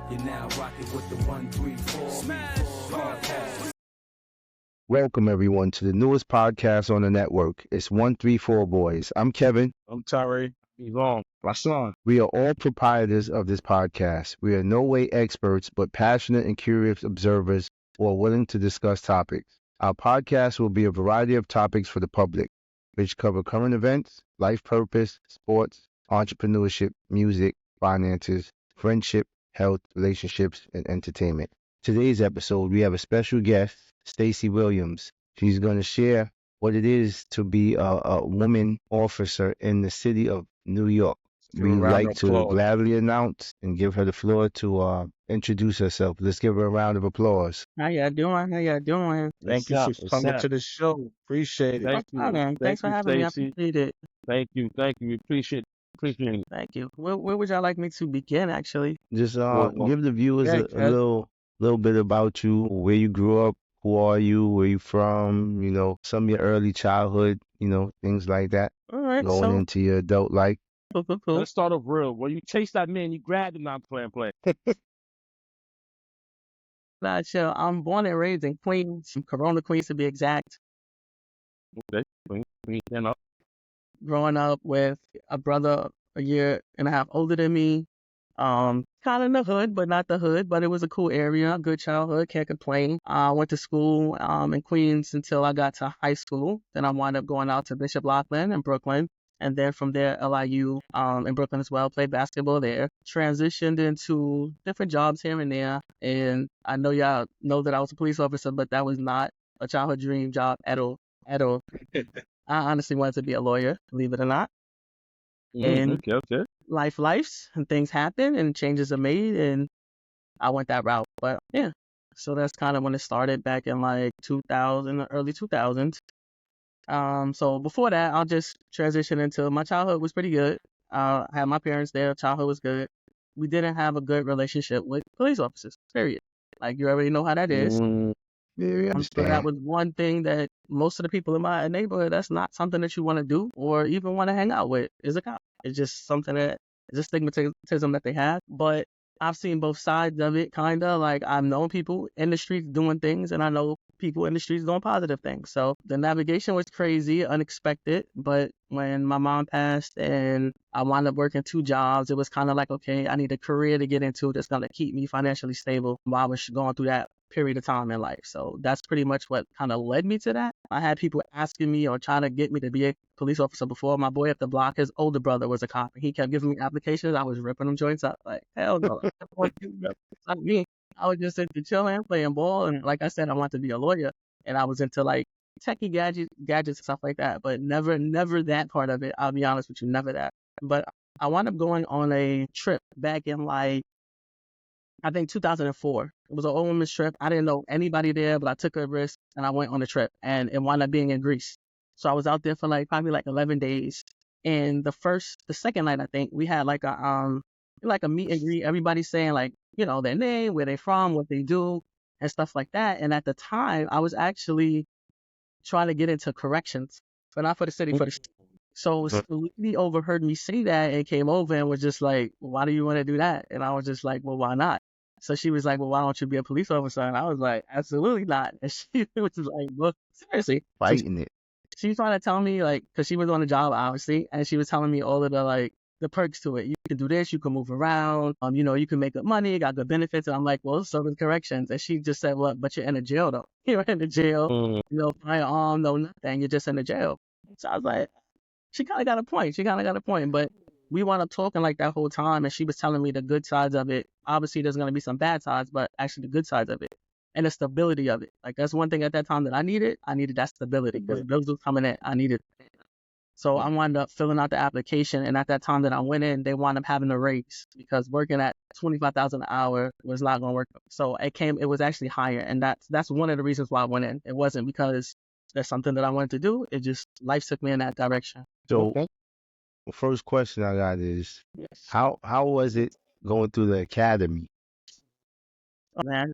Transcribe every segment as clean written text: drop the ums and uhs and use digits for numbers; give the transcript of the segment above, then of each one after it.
You're now rocking with the 134 Smash Podcast. Welcome, everyone, to the newest podcast on the network. It's 134 Boyz. I'm Kevin. I'm Tyree. Yvonne. My son. We are all proprietors of this podcast. We are no way experts, but passionate and curious observers who are willing to discuss topics. Our podcast will be a variety of topics for the public, which cover current events, life purpose, sports, entrepreneurship, music, finances, friendship, health, relationships, and entertainment. Today's episode, we have a special guest, Stacey Williams. She's going to share what it is to be a woman officer in the city of New York. We'd like to gladly announce and give her the floor to introduce herself. Let's give her a round of applause. How y'all doing? Thank you for coming to the show. Appreciate it. Thank you. Thanks for having me. I appreciate it. Thank you. We appreciate it. Thank you. Where would y'all like me to begin, actually? Just give the viewers a little bit about you, where you grew up, who are you, where you from, some of your early childhood, things like that. All right. Going into your adult life. Cool. Let's start off real. When you chase that man, you grabbed him, not playing. Nah, chill. I'm born and raised in Queens, Corona, Queens to be exact. Okay. Growing up with a brother a year and a half older than me. Kind of in the hood, but not the hood, but it was a cool area, good childhood, can't complain. I went to school in Queens until I got to high school. Then I wound up going out to Bishop Loughlin in Brooklyn. And then from there, LIU in Brooklyn as well, played basketball there. Transitioned into different jobs here and there. And I know y'all know that I was a police officer, but that was not a childhood dream job at all. I honestly wanted to be a lawyer, believe it or not. And Okay. life's and things happen and changes are made and I went that route. But yeah, so that's kind of when it started back in like 2000, early 2000s. So before that, I'll just transition into my childhood was pretty good. I had my parents there. Childhood was good. We didn't have a good relationship with police officers, period. Like you already know how that is. Yeah, So that was one thing that most of the people in my neighborhood, that's not something that you want to do or even want to hang out with is a cop. It's just something that is a stigmatism that they have. But I've seen both sides of it, kind of. Like I've known people in the streets doing things and I know people in the streets doing positive things. So the navigation was crazy, unexpected. But when my mom passed and I wound up working 2 jobs, it was kind of like, okay, I need a career to get into that's going to keep me financially stable while I was going through that period of time in life. So that's pretty much what kind of led me to that. I had people asking me or trying to get me to be a police officer before. My boy up the block, his older brother was a cop. And he kept giving me applications. I was ripping them joints up. Like, hell no. It's not me. I was just into chilling, playing ball. And like I said, I wanted to be a lawyer. And I was into like techie gadgets and stuff like that. But never that part of it. I'll be honest with you, never that. But I wound up going on a trip back in like, I think 2004. It was an all-women's trip. I didn't know anybody there, but I took a risk and I went on the trip and it wound up being in Greece. So I was out there for probably 11 days. And the second night, I think we had like a meet and greet. Everybody saying their name, where they from, what they do and stuff like that. And at the time I was actually trying to get into corrections, but not for the city, for the So he overheard me say that and came over and was just like, well, why do you want to do that? And I was just like, well, why not? So she was like, well, why don't you be a police officer? And I was like, absolutely not. And she was like, well, seriously. Fighting it. She was trying to tell me because she was on the job, obviously, and she was telling me all of the perks to it. You can do this, you can move around, you can make good money, got good benefits. And I'm like, well, so does corrections. And she just said, well, but you're in a jail though. You're in the jail, no firearm, no nothing. You're just in the jail. So I was like, she kind of got a point. But we wound up talking like that whole time, and she was telling me the good sides of it. Obviously, there's going to be some bad sides, but actually the good sides of it and the stability of it. Like, that's one thing at that time that I needed. I needed that stability because bills was coming in. I needed it. So I wound up filling out the application, and at that time that I went in, they wound up having a raise because working at $25,000 an hour was not going to work. So it was actually higher, and that's one of the reasons why I went in. It wasn't because there's something that I wanted to do. It just life took me in that direction. So, the first question I got is, how was it going through the academy? Man,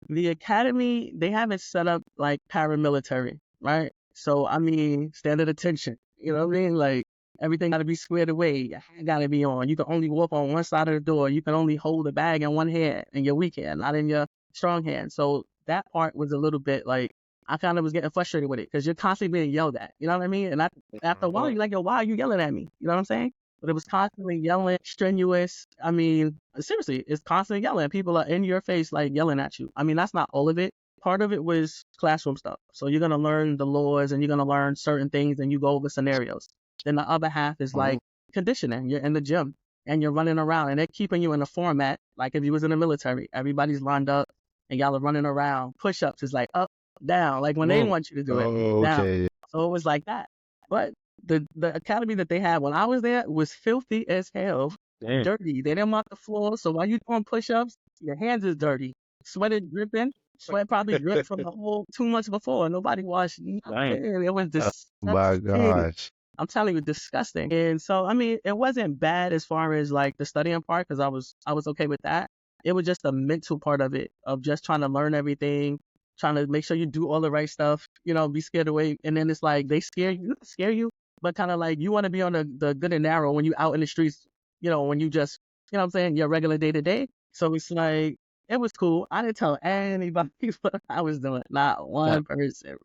the academy, they have it set up like paramilitary, right? So, I mean, standard attention, you know what I mean? Like, Everything got to be squared away. Your hand got to be on. You can only walk on one side of the door. You can only hold the bag in one hand, in your weak hand, not in your strong hand. So that part was a little bit like, I kind of was getting frustrated with it because you're constantly being yelled at. You know what I mean? And after a while, you're like, yo, why are you yelling at me? You know what I'm saying? But it was constantly yelling, strenuous. I mean, seriously, it's constantly yelling. People are in your face, like yelling at you. I mean, that's not all of it. Part of it was classroom stuff. So you're going to learn the laws and you're going to learn certain things and you go over scenarios. Then the other half is like conditioning. You're in the gym and you're running around and they're keeping you in a format. Like if you was in the military, everybody's lined up and y'all are running around. Push-ups is like up, down, like when they want you to do it, down. So it was like that. But the academy that they had when I was there was filthy as hell. Damn. Dirty. They didn't mop the floor. So while you doing push-ups, your hands is dirty. Sweat is dripping. Sweat probably dripped from the whole 2 months before. Nobody washed nothing. It was disgusting. Oh my gosh. I'm telling you, disgusting. And so, I mean, it wasn't bad as far as like the studying part because I was okay with that. It was just the mental part of it, of just trying to learn everything, trying to make sure you do all the right stuff, you know, be scared away. And then it's like they scare you, but kind of like you want to be on the good and narrow when you out in the streets, you know, when you just, you know what I'm saying, your regular day to day. So it's like, it was cool. I didn't tell anybody what I was doing. Not one person,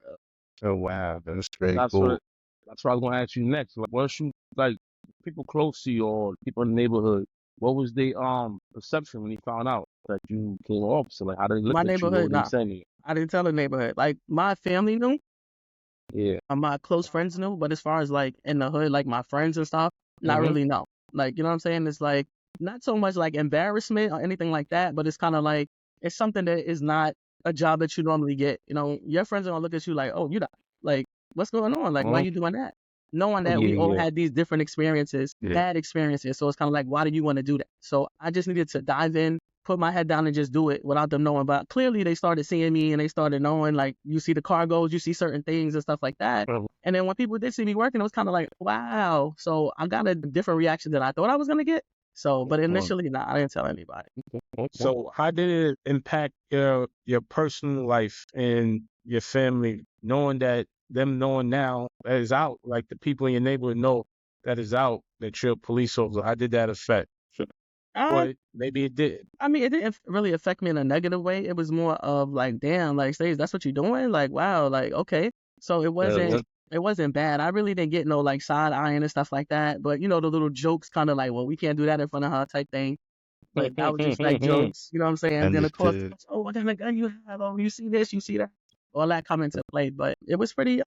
bro. Oh, wow. That's very cool. That's what I was going to ask you next. Like, once you, like, people close to you or people in the neighborhood, what was the perception when you found out that you came off? So, like, how did they look my at neighborhood, you? I didn't tell the neighborhood. Like, my family knew. Yeah. My close friends knew. But as far as, like, in the hood, like, my friends and stuff, not really know. Like, you know what I'm saying? It's, like, not so much, like, embarrassment or anything like that, but it's kind of like, it's something that is not a job that you normally get. You know, your friends are going to look at you like, oh, you not, like, what's going on? Like, why are you doing that? Knowing that we all had these different experiences, bad experiences. So it's kind of like, why do you want to do that? So I just needed to dive in, put my head down and just do it without them knowing. But clearly they started seeing me and they started knowing, like, you see the cargoes, you see certain things and stuff like that. And then when people did see me working, it was kind of like, wow. So I got a different reaction than I thought I was going to get. So, but initially, I didn't tell anybody. So how did it impact your personal life and your family, knowing now that is out, like the people in your neighborhood know that is out, that you're a police officer? How did that affect? Or maybe it did. I mean, it didn't really affect me in a negative way. It was more of like, damn, like, Stacey, that's what you're doing? Like, wow, like, okay. So it wasn't bad. I really didn't get no like side eyeing and stuff like that. But you know, the little jokes kind of like, well, we can't do that in front of her type thing. But that was just like jokes, you know what I'm saying? And then of course, oh, what kind of gun you have? Oh, you see this, you see that. All that come into play. But it was pretty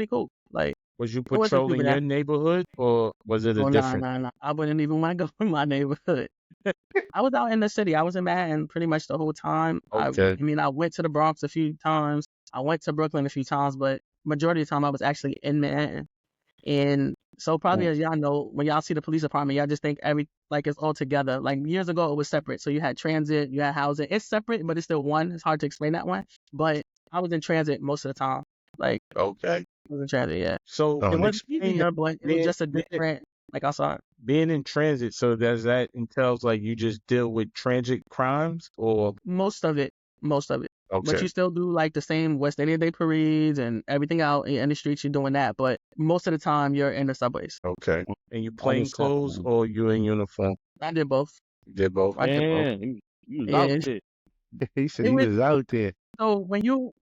cool. Like, was you patrolling your neighborhood or was it a different? Nah. I wouldn't even want to go in my neighborhood. I was out in the city. I was in Manhattan pretty much the whole time. Okay. I mean, I went to the Bronx a few times. I went to Brooklyn a few times, but majority of the time I was actually in Manhattan. And so probably as y'all know, when y'all see the police department, y'all just think it's all together. Like years ago, it was separate. So you had transit, you had housing. It's separate, but it's still one. It's hard to explain that one. But I was in transit most of the time. Like, okay. I was in transit, yeah. So it wasn't easier, but it was just a different, like I saw it. Being in transit, so does that entails like you just deal with transit crimes or? Most of it. Okay. But you still do like the same West Indian Day parades and everything out in the streets. You're doing that, but most of the time you're in the subways. Okay. And you plain clothes or you in uniform? I did both. You did both. I did both. You was out there. He said he was out there. So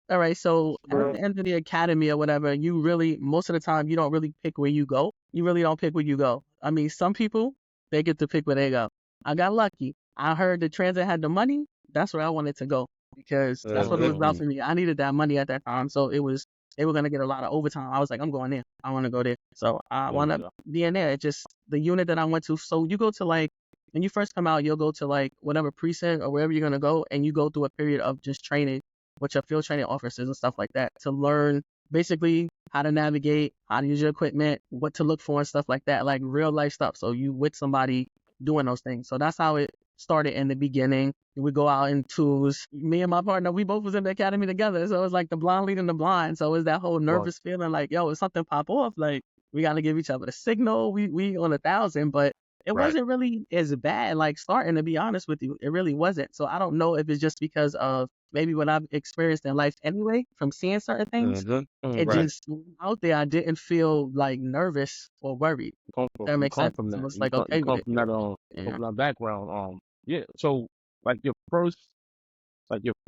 all right, so at the end of the academy or whatever, you really, most of the time, you don't really pick where you go. You really don't pick where you go. I mean, some people, they get to pick where they go. I got lucky. I heard the transit had the money. That's where I wanted to go because that's what it was about for me. I needed that money at that time. So they were going to get a lot of overtime. I was like, I'm going there. I want to go there. So I wound up being there. It's just the unit that I went to. So you go to like, when you first come out, you'll go to like whatever precinct or wherever you're going to go. And you go through a period of just training with your field training officers and stuff like that to learn basically how to navigate, how to use your equipment, what to look for and stuff like that, like real life stuff. So you with somebody doing those things. So that's how it started in the beginning. We go out in twos. Me and my partner, we both was in the academy together. So it was like the blind leading the blind. So it was that whole nervous feeling like, yo, if something pop off, like we got to give each other the signal. We on 1,000, but it Right. wasn't really as bad, like starting, to be honest with you. It really wasn't. So I don't know if it's just because of maybe what I've experienced in life anyway from seeing certain things. It Right. just out there, I didn't feel like nervous or worried. That You makes come sense. from So that. it's like okay You with come it. from that Yeah. background. Yeah. So like your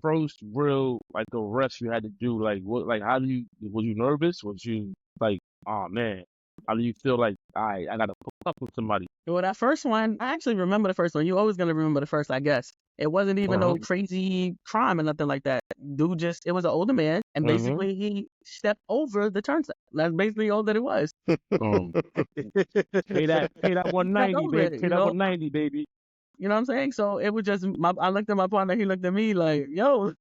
first real like arrest you had to do, like what, like how do you, was you nervous? Was you like, oh man, how do you feel like I gotta hook up with somebody? Well, that first one, I actually remember the first one. You always gonna remember the first, I guess. It wasn't even no crazy crime or nothing like that. Dude it was an older man, and basically he stepped over the turnstile. That's basically all that it was. Um, pay that He stepped 190, over baby. it, Pay that 190, baby. You know what I'm saying? So it was just I looked at my partner, he looked at me like, yo,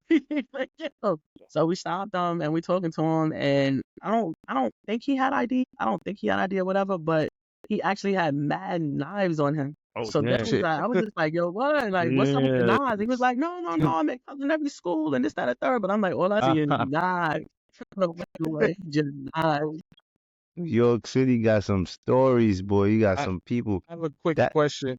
like, yo. So we stopped him and we talking to him, and I don't think he had ID. I don't think he had ID or whatever, but he actually had mad knives on him. Oh So that damn. was I was just like, yo, what? Like, what's up with the Yeah. knives? He was like, no, I make cups in every school and this, that, and third. But I'm like, all I see is knives. Just knives. New York City got some stories, boy. You got I- some people. I have a quick That- question.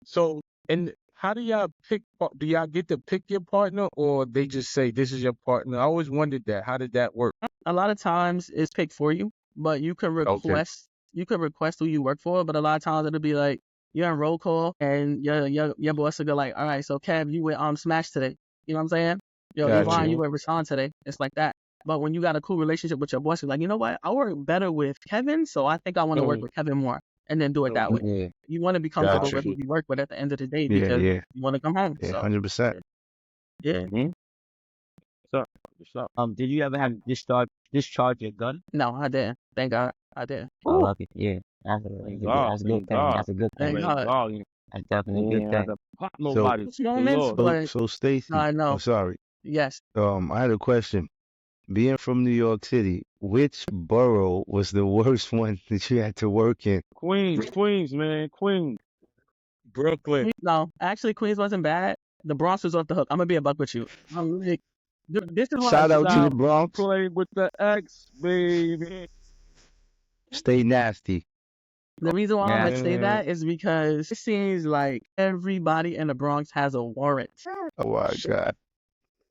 So, and how do y'all pick? Do y'all get to pick your partner, or they just say this is your partner? I always wondered that. How did that work? A lot of times it's picked for you, but you can request who you work for, but a lot of times it'll be like you're in roll call and your boss will go like, all right, so Kev, you with Smash today. You know what I'm saying? Yo, Gotcha. Yvonne, you with Rashawn today. It's like that. But when you got a cool relationship with your boss, you're like, you know what? I work better with Kevin, so I think I want to work with Kevin more, and then do it that way. Yeah. You want to be comfortable Gotcha. with who you work with at the end of the day Yeah, because yeah. you want to come home. Yeah, So 100%. yeah. So, Did you ever have to discharge your gun? No, I didn't. Thank God, I did. Oh, lucky. Yeah, that's a thank good, God, that's a good thank thing. God. That's a good thing. Thank God. God, you That's definitely a ain't good had thing. to pop nobody. Those moments, Lord. but So Stacey, I know. oh, sorry. Yes. I had a question. Being from New York City, which borough was the worst one that you had to work in? Queens, man, Queens. Brooklyn. No, actually, Queens wasn't bad. The Bronx was off the hook. I'm gonna be a buck with you. I'm like, this is why. Shout out to the Stop Bronx. Play with the X, baby. Stay nasty. The reason why I'm Yeah. gonna say that is because it seems like everybody in the Bronx has a warrant. Oh my God.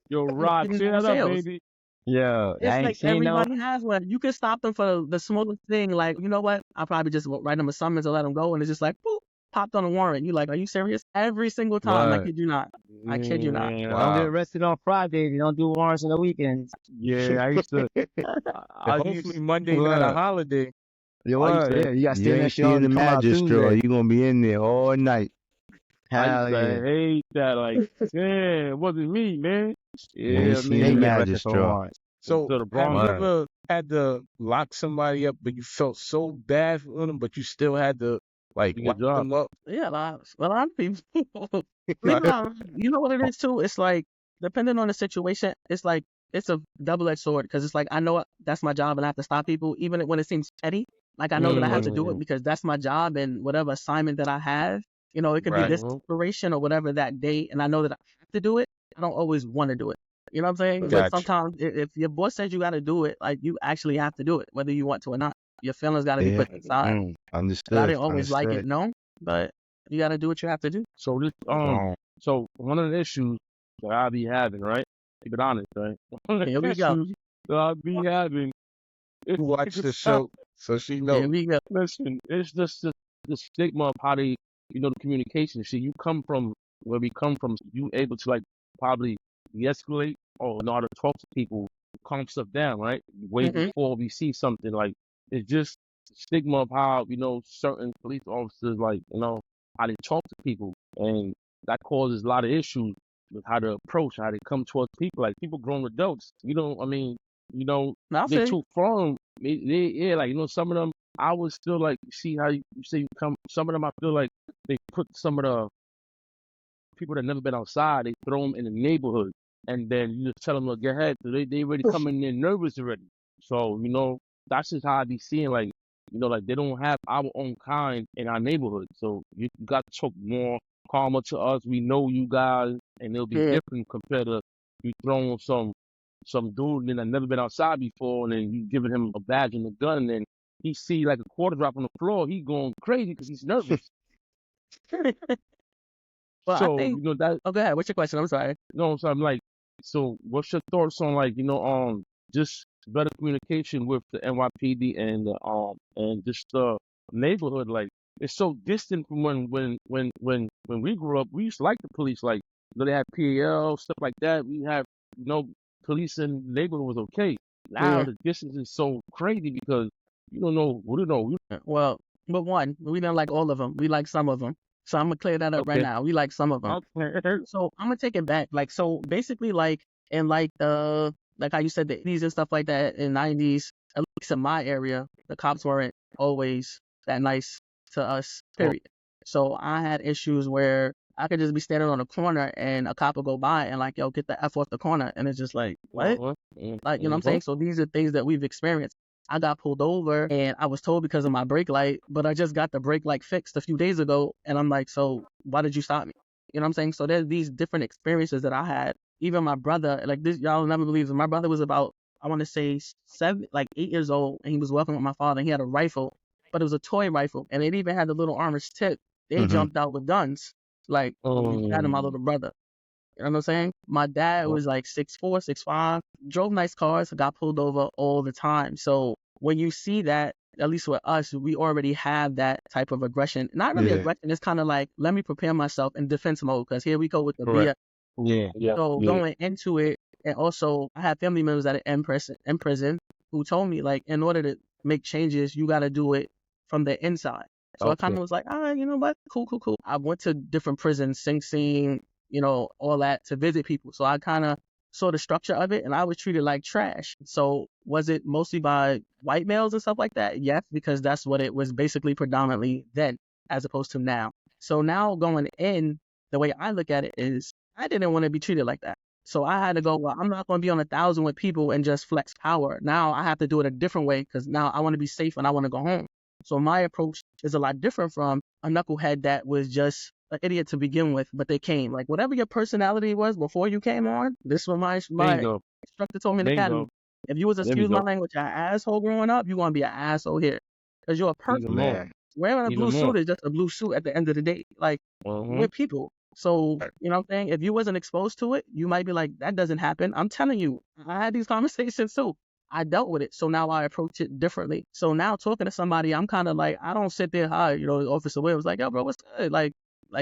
Yo, Rock, Getting say no that up, sales. baby. Yeah, It's I ain't like seen no. everybody has one. You can stop them for the smallest thing. Like, you know what? I'll probably just write them a summons and let them go. And it's just like, boop, popped on a warrant. You like, are you serious? Every single time. I Word. kid you not. I kid you not. Yeah, Don't get Wow. arrested on Fridays. You don't do warrants on the weekends. yeah, I used to. Hopefully Monday not a Word. holiday. You I used word, to, yeah. You got to You stay in that ain't shit seeing the come out magistrate. Tuesday. You're going to be in there all night. I Hell used to yeah. hate that. Like, yeah, it wasn't me, man. You Yeah, ain't seen They the get arrested for magistrate. warrants. So, the Have Bronx you Word. ever had to lock somebody up, but you felt so bad for them, but you still had to like Do lock your job. them up? Yeah, a lot of people. Believe it or not, you know what it is too? It's like, depending on the situation, it's like, it's a double-edged sword because it's like, I know that's my job and I have to stop people, even when it seems petty. Like, I know that I have to do it because that's my job and whatever assignment that I have, you know, it could be Right. this inspiration or whatever that day, and I know that I have to do it. I don't always want to do it. You know what I'm saying? But Gotcha. sometimes if your boss says you got to do it, like, you actually have to do it, whether you want to or not. Your feelings got to be Yeah. put aside. And I Understood. didn't always like it, Understood. no, but you got to do what you have to do. So this so one of the issues that I be having, right? Keep it honest, right? One of Here the we go. issues that I be having is Watch the show, so she Here knows. we go. Listen, it's just the stigma of how they, the communication. See, you come from where we come from, you able to like probably de-escalate or know how to talk to people, calm stuff down, right? Way Mhm. before we see something. Like, it's just stigma of how, certain police officers, like, how they talk to people. And that causes a lot of issues with how to approach, how they come towards people. Like, people grown adults, No, I they're feel too firm. Yeah, like, some of them, I would still like see how you say you come. Some of them, I feel like they put some of the people that never been outside, they throw them in the neighborhood, and then you just tell them to get ahead. So they already coming in nervous already. So that's just how I be seeing, like, like they don't have our own kind in our neighborhood. So you got to talk more calmer to us. We know you guys, and it'll be Yeah. different compared to you throwing some dude that never been outside before, and then you giving him a badge and a gun, and then he see like a quarter drop on the floor, he going crazy because he's nervous. Well, I So, think. that, Oh, go ahead. What's your question? I'm sorry. no, so I'm like, so what's your thoughts on, like, just better communication with the NYPD and and just the neighborhood? Like, it's so distant from when we grew up. We used to like the police, like, they had PAL, stuff like that. We have, police in the neighborhood was okay. Now Yeah. the distance is so crazy because you don't know, we don't know. Well, but one, we didn't like all of them. We like some of them. So I'm gonna clear that up right Okay. now. We like some of them. Okay. So I'm gonna take it back. Like, so basically, like in like the like how you said the 80s and stuff like that in 90s, at least in my area, the cops weren't always that nice to us. Period. So I had issues where I could just be standing on a corner and a cop would go by and like, yo, get the F off the corner, and it's just like, what? Like, you know what I'm saying? So these are things that we've experienced. I got pulled over and I was told because of my brake light, but I just got the brake light fixed a few days ago. And I'm like, so why did you stop me? You know what I'm saying? So there's these different experiences that I had. Even my brother, like this, y'all never believe it. My brother was about, I want to say 8 years old, and he was walking with my father, and he had a rifle, but it was a toy rifle, and it even had the little armor tip. They Mhm. jumped out with guns, like that and my little brother. You know what I'm saying? My dad was like 6'4", 6'5", drove nice cars, got pulled over all the time. So when you see that, at least with us, we already have that type of aggression. Not really Yeah. aggression. It's kind of like, let me prepare myself in defense mode, because here we go with the Correct. BS. Yeah. So going into it, and also I had family members that are in prison who told me, like, in order to make changes, you got to do it from the inside. So I kind of was like, all right, you know what? Cool. I went to different prisons, Sing Sing, all that, to visit people. So I kind of saw the structure of it, and I was treated like trash. So was it mostly by white males and stuff like that? Yes, because that's what it was basically predominantly then, as opposed to now. So now going in, the way I look at it is, I didn't want to be treated like that. So I had to go, well, I'm not going to be on 1,000 with people and just flex power. Now I have to do it a different way, because now I want to be safe and I want to go home. So my approach is a lot different from a knucklehead that was just an idiot to begin with, but they came. Like, whatever your personality was before you came on, this was my Bingo. instructor told me in the academy. Bingo. If you was, There we excuse my go. language, an asshole growing up, you're going to be an asshole here. Because you're a person. Even more. Man. Wearing a Even blue more. suit is just a blue suit at the end of the day. Like, Mhm. we're people. So, you know what I'm saying? If you wasn't exposed to it, you might be like, that doesn't happen. I'm telling you, I had these conversations too. I dealt with it. So now I approach it differently. So now talking to somebody, I'm kind of like, I don't sit there, hi, Officer Will was like, yo, bro, what's good? Like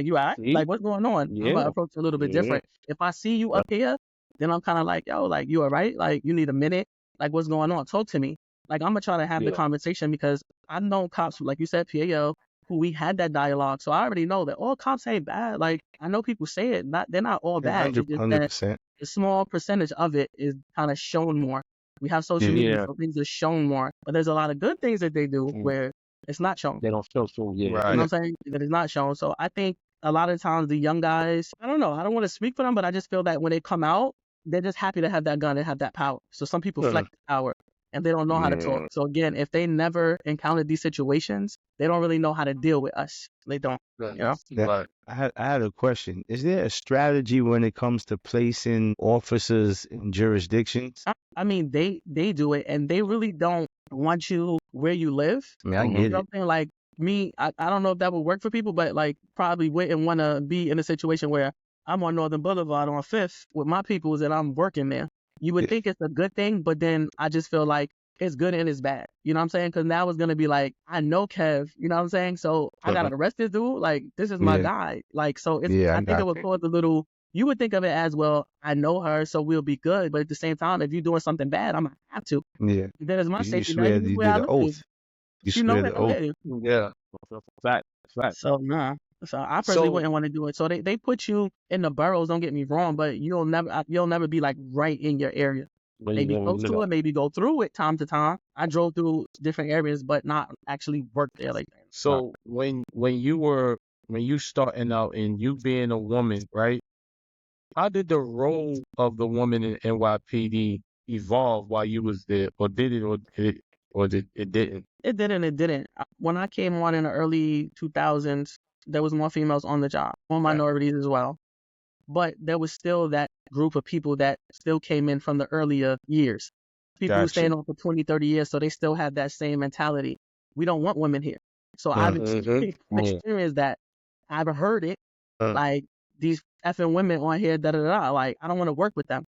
you all right? See? Like, what's going on? I'm Yeah. gonna approach it a little bit Yeah. different. If I see you up here, then I'm kind of like, yo, like, you all right? Like, you need a minute? Like, what's going on? Talk to me. Like, I'm gonna try to have the Yeah. conversation, because I know cops, like you said, PAO, who we had that dialogue. So I already know that all cops ain't bad. Like, I know people say it, they're not all bad. It's just that 100%. the small percentage of it is kind of shown more. We have social media, Yeah. so things are shown more. But there's a lot of good things that they do where it's not shown. They don't feel so. Yeah. You know Right. what I'm saying? That it's not shown. So I think a lot of times the young guys, I don't know, I don't want to speak for them, but I just feel that when they come out, they're just happy to have that gun and have that power. So some people Yeah. flex the power and they don't know how to talk. Yeah. So again, if they never encountered these situations, they don't really know how to deal with us. They don't. You know? Yeah. Right. I had a question. Is there a strategy when it comes to placing officers in jurisdictions? I mean, they do it, and they really don't want you where you live. I mean, I Mhm. get You know it. what I'm saying? Like me, I don't know if that would work for people, but like probably wouldn't want to be in a situation where I'm on Northern Boulevard on 5th with my peoples and I'm working there. You would Yeah. think it's a good thing, but then I just feel like it's good and it's bad. You know what I'm saying? Because now it's going to be like, I know Kev, you know what I'm saying? So I got to arrest this dude. Like, this is my Yeah. guy. Like, so it's, Yeah, I I think it got would you. cause a little, you would think of it as, well, I know her, so we'll be good. But at the same time, if you're doing something bad, I'm going to have to. Yeah. Then it's my You safety. Now swear you that you where did I an live. oath. You You know swear it. the oath. Okay. Yeah. Fact. So nah. So I personally wouldn't want to do it. So they put you in the boroughs, don't get me wrong, but you'll never be like right in your area. Maybe close to it, maybe go through it time to time. I drove through different areas, but not actually work there like that. So when you starting out and you being a woman, right? How did the role of the woman in NYPD evolve while you was there, or did it, or did it didn't? It didn't. When I came on in the early 2000s, there was more females on the job, more minorities as well. But there was still that group of people that still came in from the earlier years. People who Gotcha. staying on for 20, 30 years, so they still have that same mentality. We don't want women here. So I've Mhm. experienced that. I've heard it. Uh. Like, these effing women on here, da da da. Like, I don't want to work with them.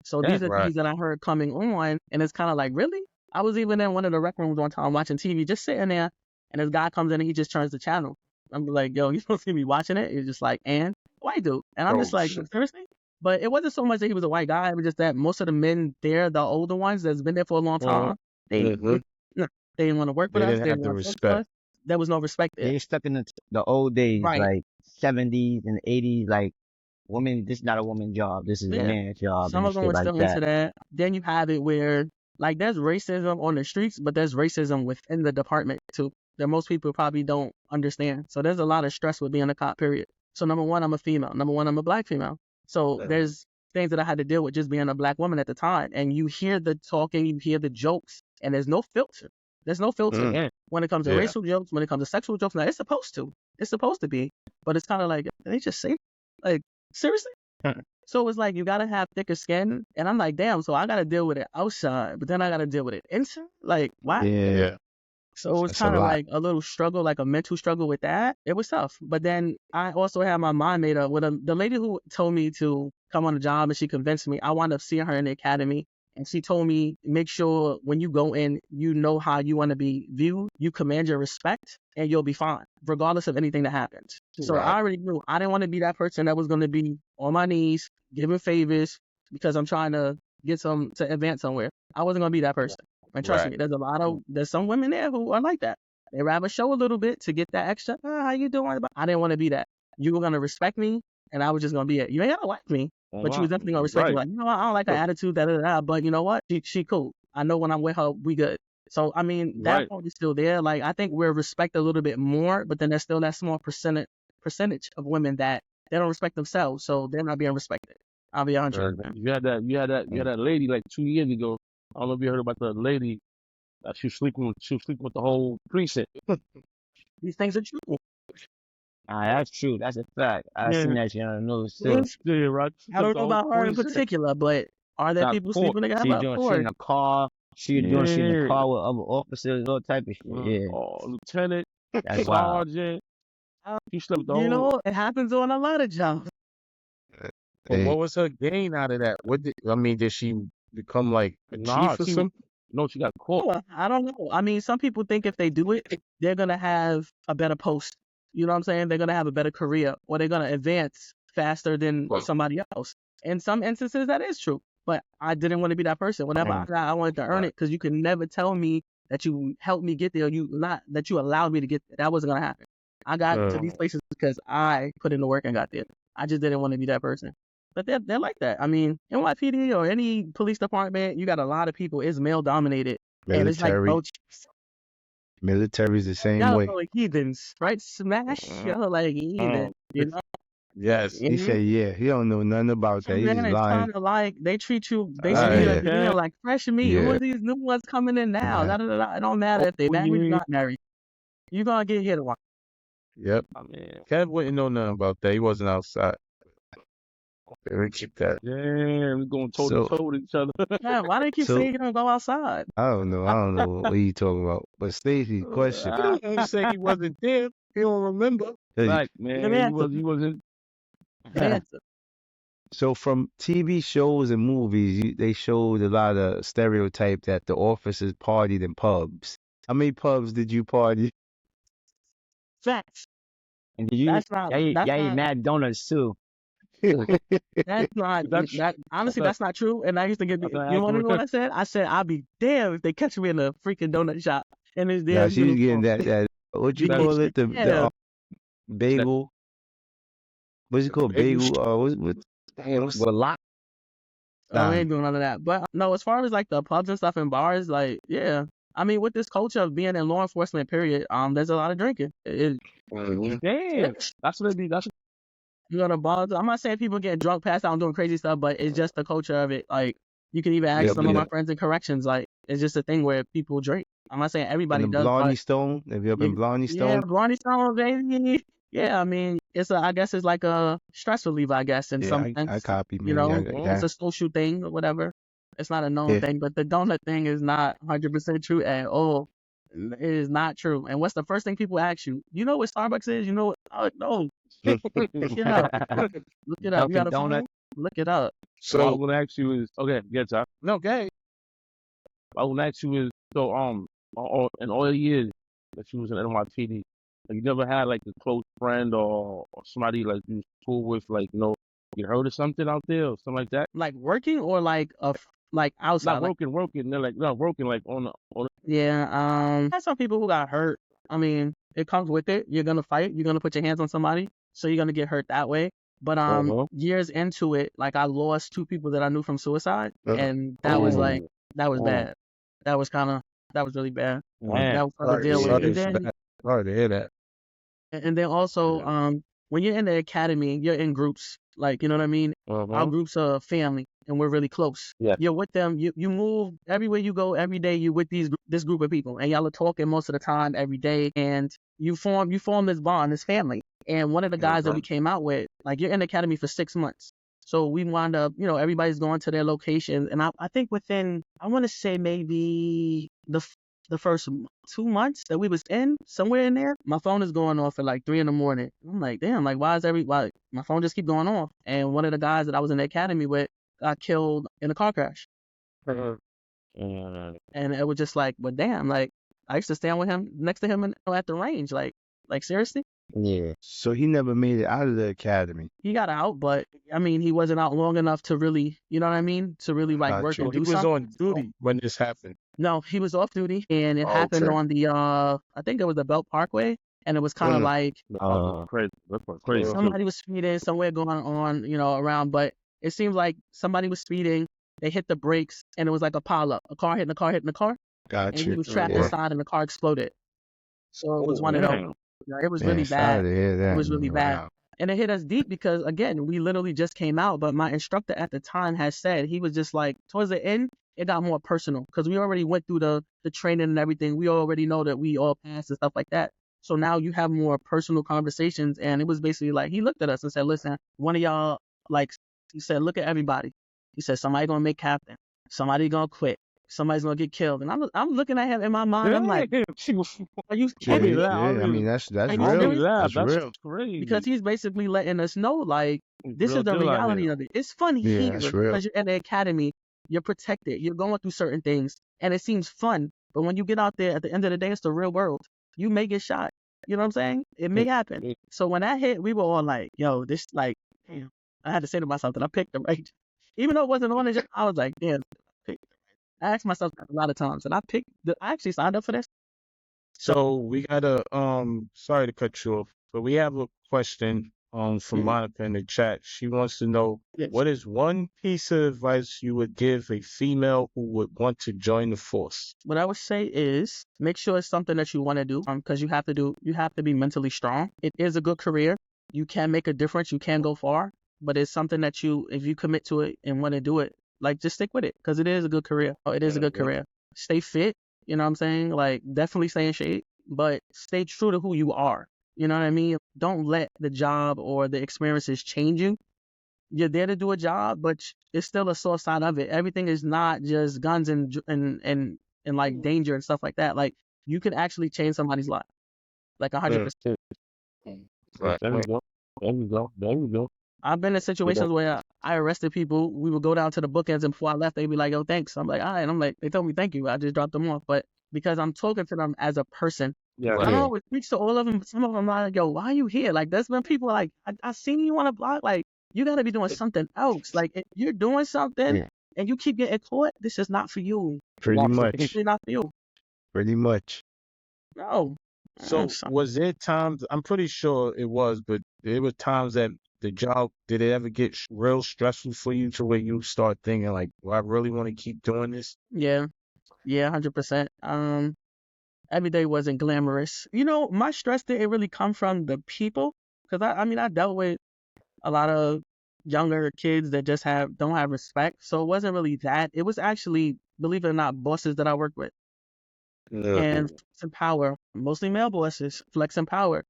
So these are Right. things that I heard coming on, and it's kind of like, really? I was even in one of the rec rooms one time watching TV, just sitting there, and this guy comes in and he just turns the channel. I'm like, yo, you don't see me watching it? He's just like, and white dude. And I'm just like, seriously? But it wasn't so much that he was a white guy. It was just that most of the men there, the older ones that's been there for a long time, they Mhm. no, they didn't want to work with They us. didn't They have didn't the want to talk to respect. us. There was no respect there. They stuck in the old days, Right. like 70s and 80s, like woman. This is not a woman's job. This is Yeah. a man's job. Some and of them shit were like still that. into that. Then you have it where, like, there's racism on the streets, but there's racism within the department too, that most people probably don't understand. So there's a lot of stress with being a cop, period. So number one, I'm a female. Number one, I'm a black female. So there's things that I had to deal with just being a black woman at the time. And you hear the talking, you hear the jokes, and there's no filter. There's no filter when it comes to Yeah. racial jokes, when it comes to sexual jokes. Now, it's supposed to. It's supposed to be. But it's kind of like, they just say, like, seriously? So it's like, you got to have thicker skin. And I'm like, damn, so I got to deal with it outside, but then I got to deal with it inside? Like, why? Yeah. So it's That's a kind of lot. like a little struggle, like a mental struggle with that. It was tough. But then I also had my mind made up with the lady who told me to come on the job, and she convinced me. I wound up seeing her in the academy. And she told me, make sure when you go in, you know how you want to be viewed. You command your respect, and you'll be fine, regardless of anything that happens. So Right. I already knew I didn't want to be that person that was going to be on my knees, giving favors because I'm trying to get to advance somewhere. I wasn't going to be that person. And trust Right. me, there's some women there who are like that. They rather show a little bit to get that extra, how you doing? But I didn't want to be that. You were going to respect me, and I was just going to be it. You ain't got to like me. But you was definitely gonna respect me. Like, you know what? I don't like her attitude, but you know what? She cool. I know when I'm with her, we good. So I mean, that part is still there. Like, I think we're respect a little bit more, but then there's still that small percentage of women that they don't respect themselves, so they're not being respected. I'll be 100. You had that lady like 2 years ago. I don't know if you heard about the lady that she was sleeping with the whole precinct. These things are true. That's true. That's a fact. I seen that shit on the news too. Yeah, right. I don't know about her in particular, but are there people sleeping together? She doing shit in the car. She doing shit in the car with other officers, all type of shit. Yeah. Lieutenant, That's wild. sergeant. She slept with the whole. You know, it happens on a lot of jobs. But what was her gain out of that? Did she become like a chief or something? No, she got caught. Well, I don't know. I mean, some people think if they do it, they're gonna have a better post. You know what I'm saying? They're gonna have a better career, or they're gonna advance faster than somebody else. In some instances, that is true. But I didn't want to be that person. Whenever I wanted to earn it, because you can never tell me that you helped me get there, or that you allowed me to get there. That wasn't gonna happen. I got to these places because I put in the work and got there. I just didn't want to be that person. But they're like that. I mean, NYPD or any police department, you got a lot of people. It's male dominated. And it's like, Military's the same y'all way. know like heathens, right? Smash, y'all like heathen. You know? Yes. He said, yeah, he don't know nothing about that. He's just lying. Like, they treat you, they treat you like fresh meat. Who are these new ones coming in now? Da, da, da, da. It don't matter if they married or not married. You're going to get hit one. Yep. Kev wouldn't know nothing about that. He wasn't outside. Better keep that. Yeah, we're going toe to toe with each other. Yeah, why they keep saying you don't go outside? I don't know what you talking about. But Stacey, question. He said he wasn't there. He don't remember. Like, man, he wasn't. So from TV shows and movies, they showed a lot of stereotype that the officers partied in pubs. How many pubs did you party? Facts. And did you eat mad donuts too? That's not honestly that's not true. And I used to get you want to know what I said? I said I'll be damned if they catch me in a freaking donut shop. And it's there. Yeah, she was getting that what you call it? The bagel. What's it called? Bagel. What's lock? I ain't doing none of that. But no, as far as like the pubs and stuff and bars, like yeah. I mean, with this culture of being in law enforcement, period, there's a lot of drinking. Damn, that's what it be. You go to bars. I'm not saying people get drunk, passed out, and doing crazy stuff, but it's just the culture of it. Like, you can even ask some of my friends in corrections. Like, it's just a thing where people drink. I'm not saying everybody does. Blarney Stone? Have you ever been Blarney Stone? Yeah, Blarney Stone, baby. Yeah, I mean, I guess it's like a stress reliever, I guess, in some sense. I copy, man. You know, it's a social thing or whatever. It's not a known thing, but the donut thing is not 100% true at all. It is not true. And what's the first thing people ask you? You know what Starbucks is? You know what? Oh, no, Look it up. Look it up. You got a Dunkin' Donut. phone? Look it up. So I So was gonna ask you is okay, yeah, Tom. no, okay. I was gonna ask you is so in all the years that you was in NYPD, like you never had like a close friend or somebody like you was cool with, like you heard of something out there or something like that? Like working or like like outside? Not Like, working. They're like not working like on. yeah. There's some people who got hurt. I mean, it comes with it. You're gonna fight. You're gonna put your hands on somebody, so you're gonna get hurt that way. But Uh-huh. years into it, like I lost 2 people that I knew from suicide, and that was Oh, like that was oh, bad. That was really bad. man. That was hard to Sorry, deal with. sorry, And then sorry to hear that. and then also when you're in the academy, you're in groups. Like, you know what I mean? Our Uh-huh. groups are family and we're really close. Yeah. You're with them. You move everywhere you go every day. You with this group of people and y'all are talking most of the time every day, and you form this bond, this family. And one of the guys that we came out with, like, you're in the academy for 6 months. So we wound up, everybody's going to their locations. And I think within, I want to say maybe the first 2 months that we was in, somewhere in there, my phone is going off at like 3 a.m. I'm like, damn, like why my phone just keep going off? And one of the guys that I was in the academy with got killed in a car crash. Uh, And it was just like, but damn, like I used to stand with him next to him at the range. Like seriously? Yeah. So he never made it out of the academy. He got out, but I mean, he wasn't out long enough to really, you know what I mean? To really like Got work you. and He do was something. on duty when this happened. No, he was off duty, and it Oh, happened okay. on the I think it was the Belt Parkway, and it was kind of like crazy. That's crazy. too. somebody was speeding somewhere going on, around, but it seems like somebody was speeding. They hit the brakes, and it was like a pileup. A car hitting a car hitting a car, Got and he you. was trapped Yeah. inside, and the car exploded. So it was Oh, one of those. man. It was Man, really sorry bad. to hear that. It was really man. bad. Wow. And it hit us deep because, again, we literally just came out, but my instructor at the time had said, he was just like, towards the end, it got more personal because we already went through the training and everything. We already know that we all passed and stuff like that. So now you have more personal conversations. And it was basically like, he looked at us and said, listen, one of y'all, like, he said, look at everybody. He said, somebody going to make captain. Somebody going to quit. Somebody's going to get killed. And I'm looking at him in my mind. I'm like, are you Yeah, kidding me? yeah, I mean that's Are you real. serious? That's real. crazy. Because he's basically letting us know, like, this Real is the deal out reality here. of it. It's fun Yeah, here that's real. because you're in the academy, you're protected, you're going through certain things, and it seems fun. But when you get out there, at the end of the day, it's the real world. You may get shot. You know what I'm saying? It may happen. So when that hit, we were all like, yo, this, like, damn. I had to say to myself that I picked the right. Even though it wasn't on it, I was like, damn, I picked the right. I asked myself that a lot of times, and I actually signed up for this. So we got sorry to cut you off, but we have a question from Monica in the chat. She wants to know, Yes. what is one piece of advice you would give a female who would want to join the force? What I would say is make sure it's something that you want to do, because you have to be mentally strong. It is a good career. You can make a difference. You can go far, but it's something that if you commit to it and want to do it, like, just stick with it, because it is a good career. It is a good career. Stay fit. You know what I'm saying? Like, definitely stay in shape, but stay true to who you are. You know what I mean? Don't let the job or the experiences change you. You're there to do a job, but it's still a soft side of it. Everything is not just guns and like danger and stuff like that. Like, you can actually change somebody's life, like 100%. Right. There we go. There we go. There we go. I've been in situations where I arrested people. We would go down to the bookends, and before I left, they'd be like, "Yo, thanks." I'm like, "All right." And I'm like, they told me thank you. I just dropped them off, but because I'm talking to them as a person. Yeah. I don't always speak to all of them. Some of them are like, "Yo, why are you here?" Like, there's been people like, I seen you on a block. Like, you got to be doing something else. Like, if you're doing something and you keep getting caught, this is not for you. Pretty much. It's not for you. Pretty much. No. So was there times, I'm pretty sure it was, but there were times that the job, did it ever get real stressful for you to where you start thinking like, well, I really want to keep doing this? Yeah, 100%. Every day wasn't glamorous. My stress didn't really come from the people, because I dealt with a lot of younger kids that just don't have respect. So it wasn't really that. It was actually, believe it or not, bosses that I worked with. And flexing power, mostly male bosses, flexing power.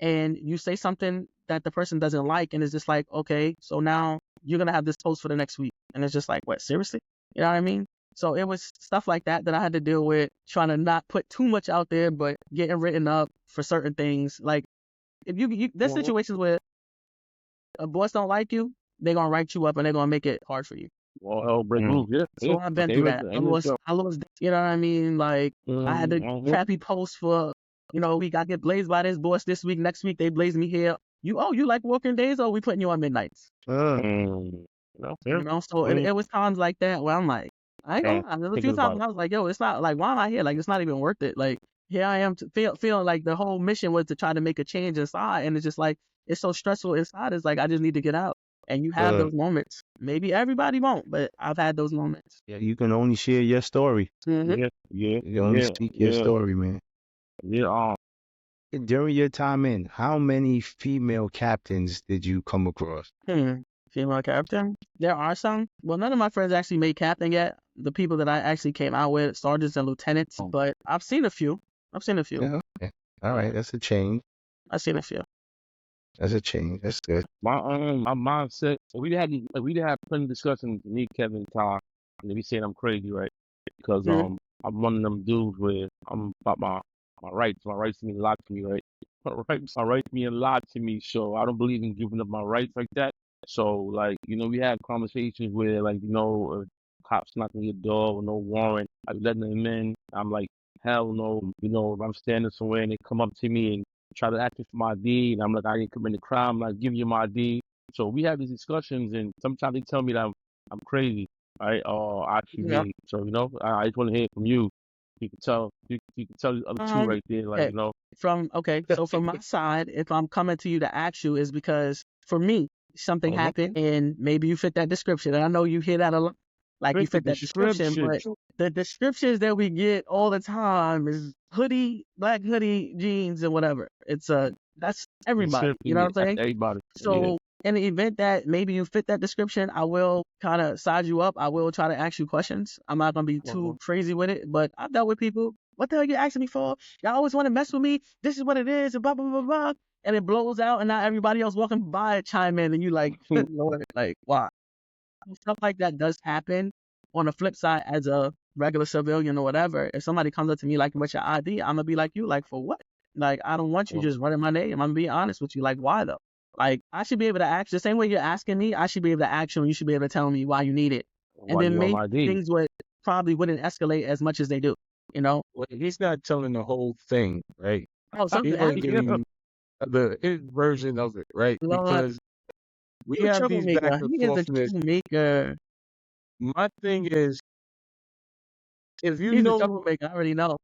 And you say something that the person doesn't like, and it's just like, okay, so now you're going to have this post for the next week. And it's just like, what, seriously? You know what I mean? So it was stuff like that I had to deal with, trying to not put too much out there, but getting written up for certain things. Like, if there's situations where a boss don't like you, they're gonna write you up and they're gonna make it hard for you. Well, hell break Mm. rules. Yeah. So I've been through that. I lost, you know what I mean? Like, I had the crappy post for, week I get blazed by this boss this week. Next week they blaze me here. You like working days? Oh, we putting you on midnights. So it was times like that where I'm like, I ain't gonna lie. There's a few times I was like, yo, it's not like, why am I here? Like, it's not even worth it. Like, here I am feeling like the whole mission was to try to make a change inside, and it's just like, it's so stressful inside. It's like, I just need to get out. And you have those moments. Maybe everybody won't, but I've had those moments. Yeah, you can only share your story. Mm-hmm. You can only speak your story, man. Yeah. During your time in, how many female captains did you come across? Female captain? There are some. Well, none of my friends actually made captain yet. The people that I actually came out with, sergeants and lieutenants. But I've seen a few. Yeah, okay. All right, that's a change. I've seen a few. That's a change. That's good. My mindset. We had plenty of discussions. Me, Kevin, Ty, and we saying I'm crazy, right? Because I'm one of them dudes where I'm about my rights. My rights mean a lot to me, right? My rights mean a lot to me. So I don't believe in giving up my rights like that. So like, we have conversations where like, cops knocking your door with no warrant, I letting them in. I'm like, hell no. If I'm standing somewhere and they come up to me and try to ask me for my ID, and I'm like, I didn't commit a crime, like, give you my ID. So we have these discussions, and sometimes they tell me that I'm crazy, right? Or I should be. So I just want to hear from you. You can tell the other two right there, like So from my side, if I'm coming to you to ask you, is because for me something happened, and maybe you fit that description, and I know you hear that a lot. Like, you fit that description, but the descriptions that we get all the time is hoodie, black hoodie, jeans, and whatever. That's everybody. You know what I'm saying? Everybody. So in the event that maybe you fit that description, I will kind of size you up. I will try to ask you questions. I'm not going to be too crazy with it, but I've dealt with people. What the hell you asking me for? Y'all always want to mess with me. This is what it is, and blah, blah, blah, blah. And it blows out, and now everybody else walking by chime in, and you like, Lord, like, why? Stuff like that does happen. On the flip side, as a regular civilian or whatever, if somebody comes up to me like, what's your ID? I'm going to be like, you, like, for what? Like, I don't want you just running my name. I'm going to be honest with you. Like, why though? Like, I should be able to ask the same way you're asking me. I should be able to ask you, and you should be able to tell me why you need it. And then maybe things probably wouldn't escalate as much as they do, Well, he's not telling the whole thing, right? Oh, something He's only giving his version of it, right? Because we have these back and forth. My thing is, if he's a troublemaker, I already know.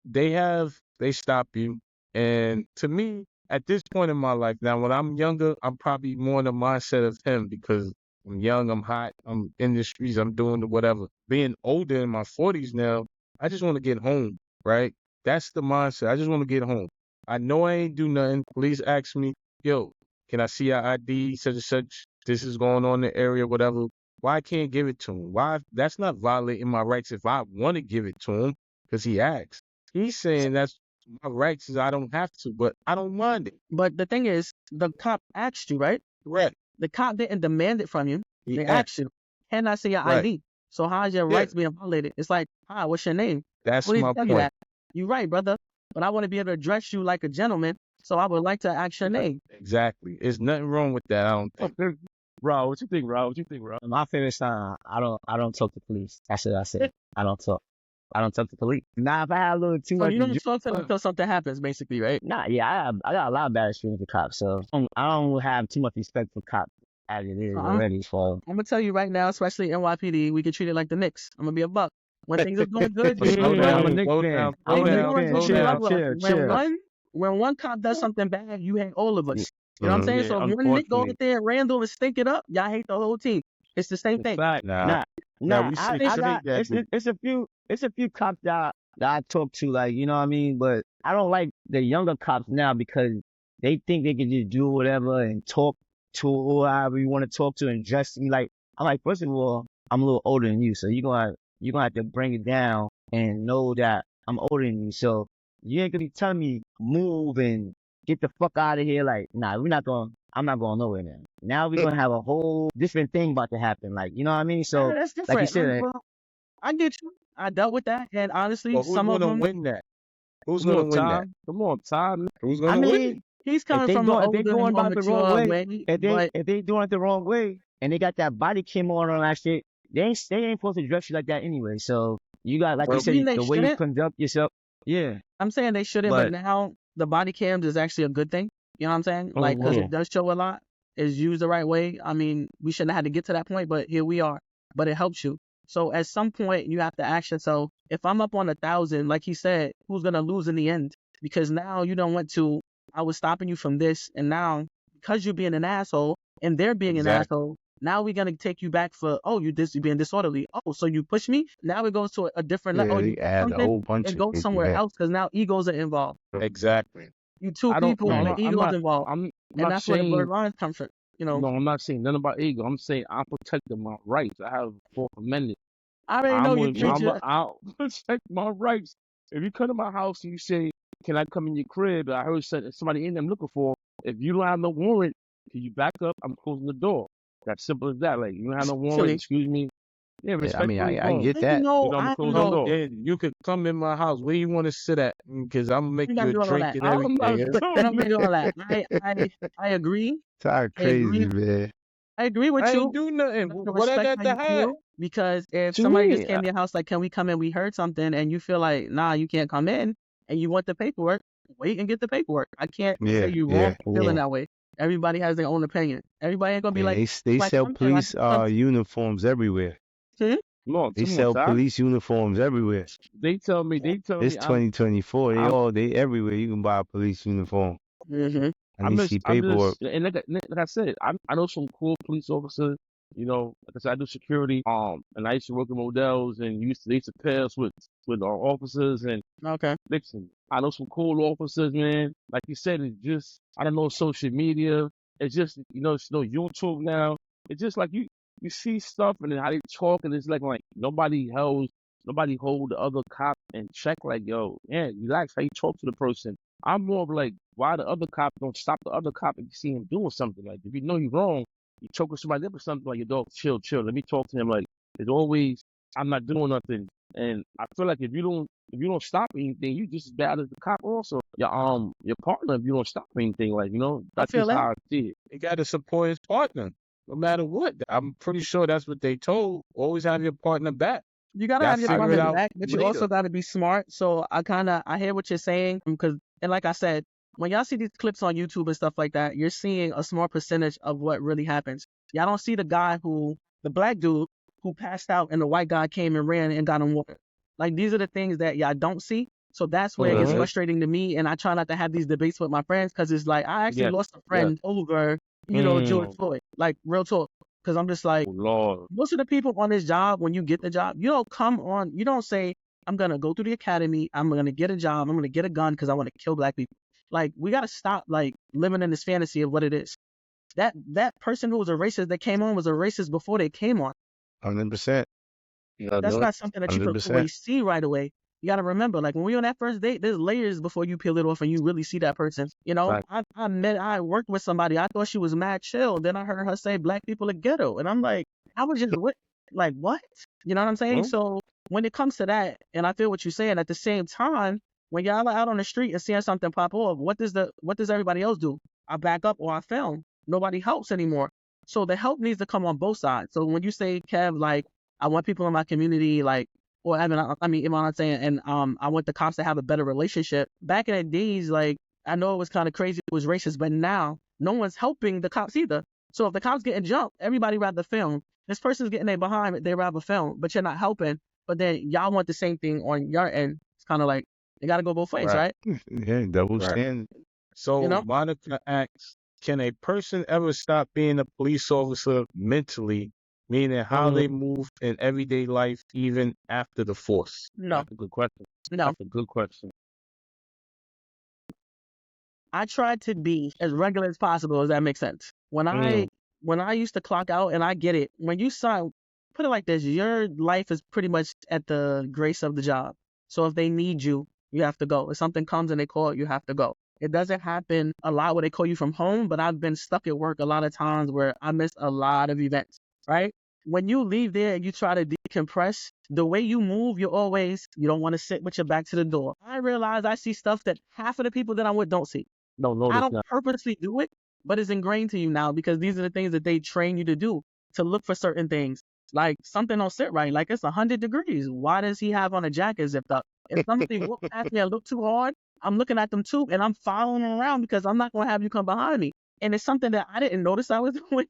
They stop you. And to me, at this point in my life, now when I'm younger, I'm probably more in the mindset of him because I'm young, I'm hot, I'm in the streets, I'm doing whatever. Being older in my 40s now, I just want to get home, right? That's the mindset. I just want to get home. I know I ain't do nothing. Police ask me, yo, can I see your ID, such and such? This is going on in the area, whatever. Why I can't give it to him? Why? That's not violating my rights if I want to give it to him because he asked. He's saying that's my rights is I don't have to, but I don't mind it. But the thing is, the cop asked you, right? Right. The cop didn't demand it from you. They asked you, can I see your ID? So how is your rights being violated? It's like, hi, what's your name? That's my point. You're right, brother. But I want to be able to address you like a gentleman, so I would like to ask your name. Exactly. There's nothing wrong with that, I don't think. Rob, what you think, Rob? My favorite sign, I don't talk to police. That's what I said. I don't talk to police. Nah, if I have a little too much. So you don't talk to them until something happens, basically, right? Nah, yeah, I got a lot of bad experience with cops, so I don't have too much respect for cops as it is already. So I'm gonna tell you right now, especially NYPD, we can treat it like the Knicks. I'm gonna be a buck. When things are going good, when one cop does something bad, you hate all of us. You know what I'm saying? So if one Nick go over there and Randall and stink it up, y'all hate the whole team. It's the same thing. Nah. It's a few cops that I talk to, like, you know what I mean? But I don't like the younger cops now because they think they can just do whatever and talk to whoever you want to talk to and dress me like. I'm like, first of all, I'm a little older than you, so you're gonna have to bring it down and know that I'm older than you. So you ain't gonna be telling me move and get the fuck out of here. Like, nah, I'm not going nowhere now. Now we're gonna have a whole different thing about to happen. Like, you know what I mean? So that's different. Like you said, I get you. I dealt with that, and honestly, some of them win that. Who's gonna win that? Come on, Todd. Who's gonna win? He's If coming they from an going if they older and going more about the wrong mature way, way, if they but if they doing it the wrong way and they got that body cam on and all that shit, they ain't supposed to dress you like that anyway. So you got, like you I mean said, they the way you shouldn't. conduct yourself. Yeah, I'm saying they shouldn't, but but now the body cams is actually a good thing. You know what I'm saying? Like, because Mhm. it does show a lot. Is used the right way. I mean, we shouldn't have had to get to that point, but here we are. But it helps you. So at some point, you have to ask yourself, if I'm up on 1,000, like he said, who's gonna lose in the end? Because now you don't want to. I was stopping you from this, and now because you're being an asshole and they're being an Exactly. asshole, now we're gonna take you back for you being disorderly. Oh, so you push me? Now it goes to a different level. Yeah, Oh, you they did add a something? whole bunch It of goes shit to somewhere that. else because now egos are involved. Exactly. You two I don't. No, people I'm and not. I'm egos not. involved, I'm and not that's where the blurred saying. lines come from. You know, No, I'm not saying nothing about ego. I'm saying I'm protecting my rights. I have Fourth Amendment. I already know I'm you with. I'm. preacher. I'll protect my rights. If you come to my house and you say, "Can I come in your crib?" I heard somebody in there I'm looking for. If you don't have no warrant, can you back up? I'm closing the door. That's simple as that. Like you don't have no warrant. Actually, Excuse me. Yeah, Yeah, I mean, respectfully, I boom. get that. You know, I'm gonna I close the No, door. then you could come in my house. Where you want to sit at? Because I'm gonna make you you gotta a do all drink that. and I'm not everything. I doing don't that. do all that. I agree. Ty I agree. crazy, man. I agree with I ain't you. do nothing. I can What I respect got how to you hide? feel because if What you somebody just mean? came to your house like, can we come in? We heard something, and you feel like, nah, you can't come in, and you want the paperwork. Wait and get the paperwork. I can't say Yeah, you wrong yeah, for feeling yeah. that way. Everybody has their own opinion. Everybody ain't gonna be Yeah, like, they like sell come in. Like, police uniforms everywhere. hmm? They Come on, sell Ty. police uniforms everywhere. They tell me. They tell It's me. 2024. I'm. They everywhere. You can buy a police uniform. Mm-hmm. I need to see I'm paperwork. just, and like I said, I know some cool police officers. You know, like I said, I do security. And I used to work in models, and they used to pair us with our officers. And Okay. listen, I know some cool officers, man. Like you said, it's just I don't know social media. It's just it's no YouTube now. It's just like you see stuff and then how they talk, and it's like nobody hold the other cop in check. Like yo, yeah, relax. How you talk to the person. I'm more of like, why the other cop don't stop the other cop if you see him doing something? Like, if you know you're wrong, you choking somebody up or something, like, your dog, chill, chill. Let me talk to him. Like, it's always, I'm not doing nothing. And I feel like if you don't stop anything, you just as bad as the cop also. Your partner, if you don't stop anything, like, I that's feel just that. how I see it. He got to support his partner, no matter what. I'm pretty sure that's what they told. Always have your partner back. You gotta Y'all have your figure it partner out back, but you later. also gotta be smart. So I hear what you're saying because, and like I said, when y'all see these clips on YouTube and stuff like that, you're seeing a small percentage of what really happens. Y'all don't see the black dude who passed out and the white guy came and ran and got him water. Like these are the things that y'all don't see. So that's where it gets Mm-hmm. frustrating to me, and I try not to have these debates with my friends because it's like I actually Yes, lost a yes. friend over, George Mm. Floyd. Like real talk, because I'm just like Oh, Lord. most of the people on this job, when you get the job, you don't come on, you don't say, I'm going to go through the academy, I'm going to get a job, I'm going to get a gun because I want to kill black people. Like, we got to stop, like, living in this fantasy of what it is. That person who was a racist that came on was a racist before they came on. 100%. That's not something that you can 100%. always see right away. You got to remember, like, when we're on that first date, there's layers before you peel it off and you really see that person. Right. I worked with somebody, I thought she was mad chill. Then I heard her say black people are ghetto. And I'm like, I was just, what? You know what I'm saying? Well, So when it comes to that, and I feel what you're saying, at the same time, when y'all are out on the street and seeing something pop off, what does everybody else do? I back up or I film. Nobody helps anymore. So the help needs to come on both sides. So when you say, Kev, like, I want people in my community, like, or I mean, Iman, I'm saying, and I want the cops to have a better relationship. Back in the days, like, I know it was kind of crazy, it was racist, but now no one's helping the cops either. So if the cops getting jumped, everybody rather film. This person's getting their behind, they rather film, but you're not helping. But then y'all want the same thing on your end. It's kind of like it got to go both ways, Right. right? Yeah, double Right. standard. So Monica asks, can a person ever stop being a police officer mentally, meaning how they move in everyday life even after the force? No, That's a good question. no. That's a good question. I tried to be as regular as possible, if that makes sense. When I used to clock out, and I get it, when you sign, put it like this, your life is pretty much at the grace of the job. So if they need you, you have to go. If something comes and they call, you have to go. It doesn't happen a lot where they call you from home, but I've been stuck at work a lot of times where I miss a lot of events, right? When you leave there and you try to decompress, the way you move, you don't want to sit with your back to the door. I realize I see stuff that half of the people that I'm with don't see. Don't I notice don't now. purposely do it, but it's ingrained to you now because these are the things that they train you to do, to look for certain things. Like something don't sit right. Like it's 100 degrees. Why does he have on a jacket zipped up? If somebody look past me and look too hard, I'm looking at them too, and I'm following them around because I'm not gonna have you come behind me. And it's something that I didn't notice I was doing,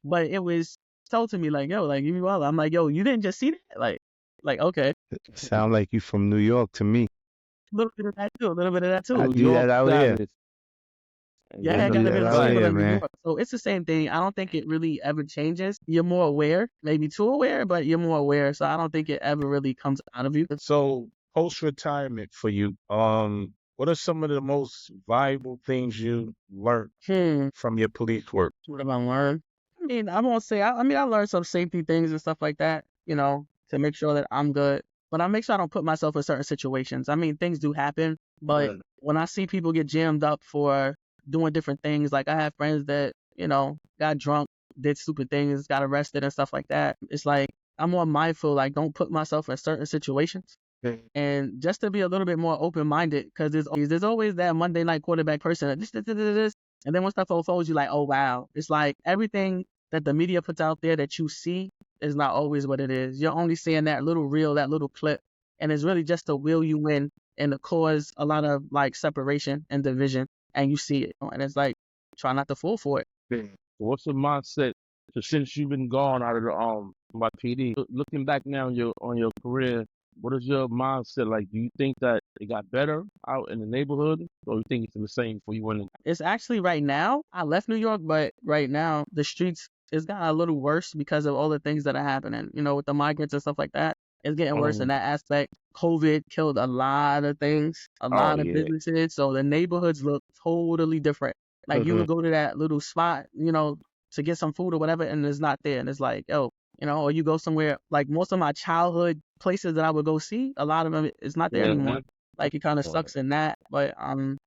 but it was told to me like, yo, like you well. I'm like, yo, you didn't just see that? Like okay, Sound like you from New York to me. a little bit of that too, a little bit of that too. I New do York that out here. Savage. Yeah, I I do got a that bit of out flavor here, of New man. York. So it's the same thing. I don't think it really ever changes. You're more aware, maybe too aware, but you're more aware. So I don't think it ever really comes out of you. So post-retirement for you, what are some of the most valuable things you learned from your police work? What have I learned? I mean, I won't say, I mean, I learned some safety things and stuff like that, to make sure that I'm good. But I make sure I don't put myself in certain situations. I mean, things do happen, but when I see people get jammed up for doing different things, like I have friends that, got drunk, did stupid things, got arrested and stuff like that. It's like, I'm more mindful, like, don't put myself in certain situations. And just to be a little bit more open-minded, because there's always that Monday night quarterback person that this. And then when stuff unfolds, you're like, oh, wow. It's like everything that the media puts out there that you see is not always what it is. You're only seeing that little reel, that little clip. And it's really just to will you in and to cause a lot of like separation and division. And you see it. And it's like, try not to fall for it. What's the mindset? So since you've been gone out of the NYPD, looking back now on your career, what is your mindset like? Do you think that it got better out in the neighborhood, or you think it's the same for you? It's actually right now, I left New York, but right now the streets, it's gotten a little worse because of all the things that are happening, with the migrants and stuff like that. It's getting worse in that aspect. COVID killed a lot of things, a lot of businesses. So the neighborhoods look totally different. Like you would go to that little spot, to get some food or whatever, and it's not there. And it's like, yo, or you go somewhere, like most of my childhood places that I would go see, a lot of them, it's not there anymore. Like it kind of sucks in that. But I mean,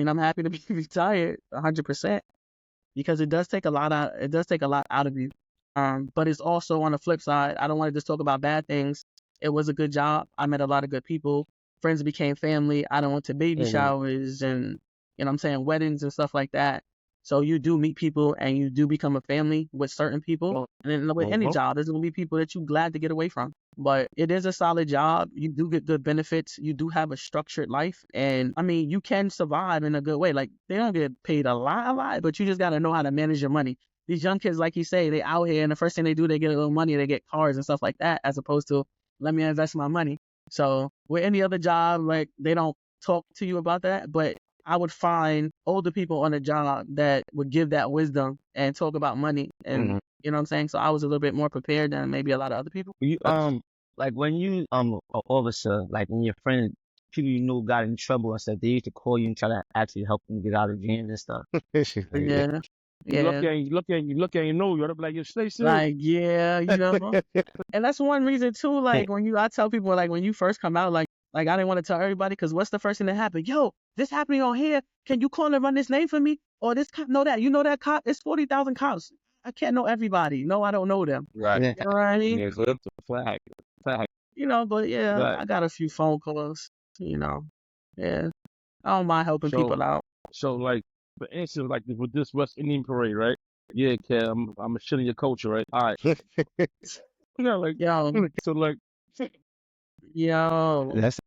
I'm happy to be retired 100% because it does take a lot out of you. But it's also on the flip side, I don't want to just talk about bad things. It was a good job. I met a lot of good people. Friends became family. I done went to baby showers and, weddings and stuff like that. So you do meet people and you do become a family with certain people. And then with any job, there's going to be people that you're glad to get away from. But it is a solid job. You do get good benefits. You do have a structured life. And I mean, you can survive in a good way. Like they don't get paid a lot, but you just got to know how to manage your money. These young kids, like you say, they out here and the first thing they do, they get a little money, they get cars and stuff like that, as opposed to let me invest my money. So with any other job, like they don't talk to you about that, but I would find older people on a job that would give that wisdom and talk about money. And you know what I'm saying? So I was a little bit more prepared than maybe a lot of other people. You, like when you, an officer, like when your friend, people you knew got in trouble and stuff, they used to call you and try to actually help them get out of jail and stuff. Yeah. You look at you know, you're like, yo, Stacey. Like, yeah, and that's one reason too, like I tell people, like when you first come out, like I didn't want to tell everybody, because what's the first thing that happened? Yo, this happening on here. Can you call and run this name for me? Or this cop know that? You know that cop? It's 40,000 cops. I can't know everybody. No, I don't know them. Right. You know what I mean? Yeah, so that's a flag. But yeah, Right. I got a few phone calls, Yeah. I don't mind helping people out. So like, for instance, like with this West Indian parade, right? Yeah, kid, I'm a shit in your culture, right? All right. Like, Yo, so like, yo. That's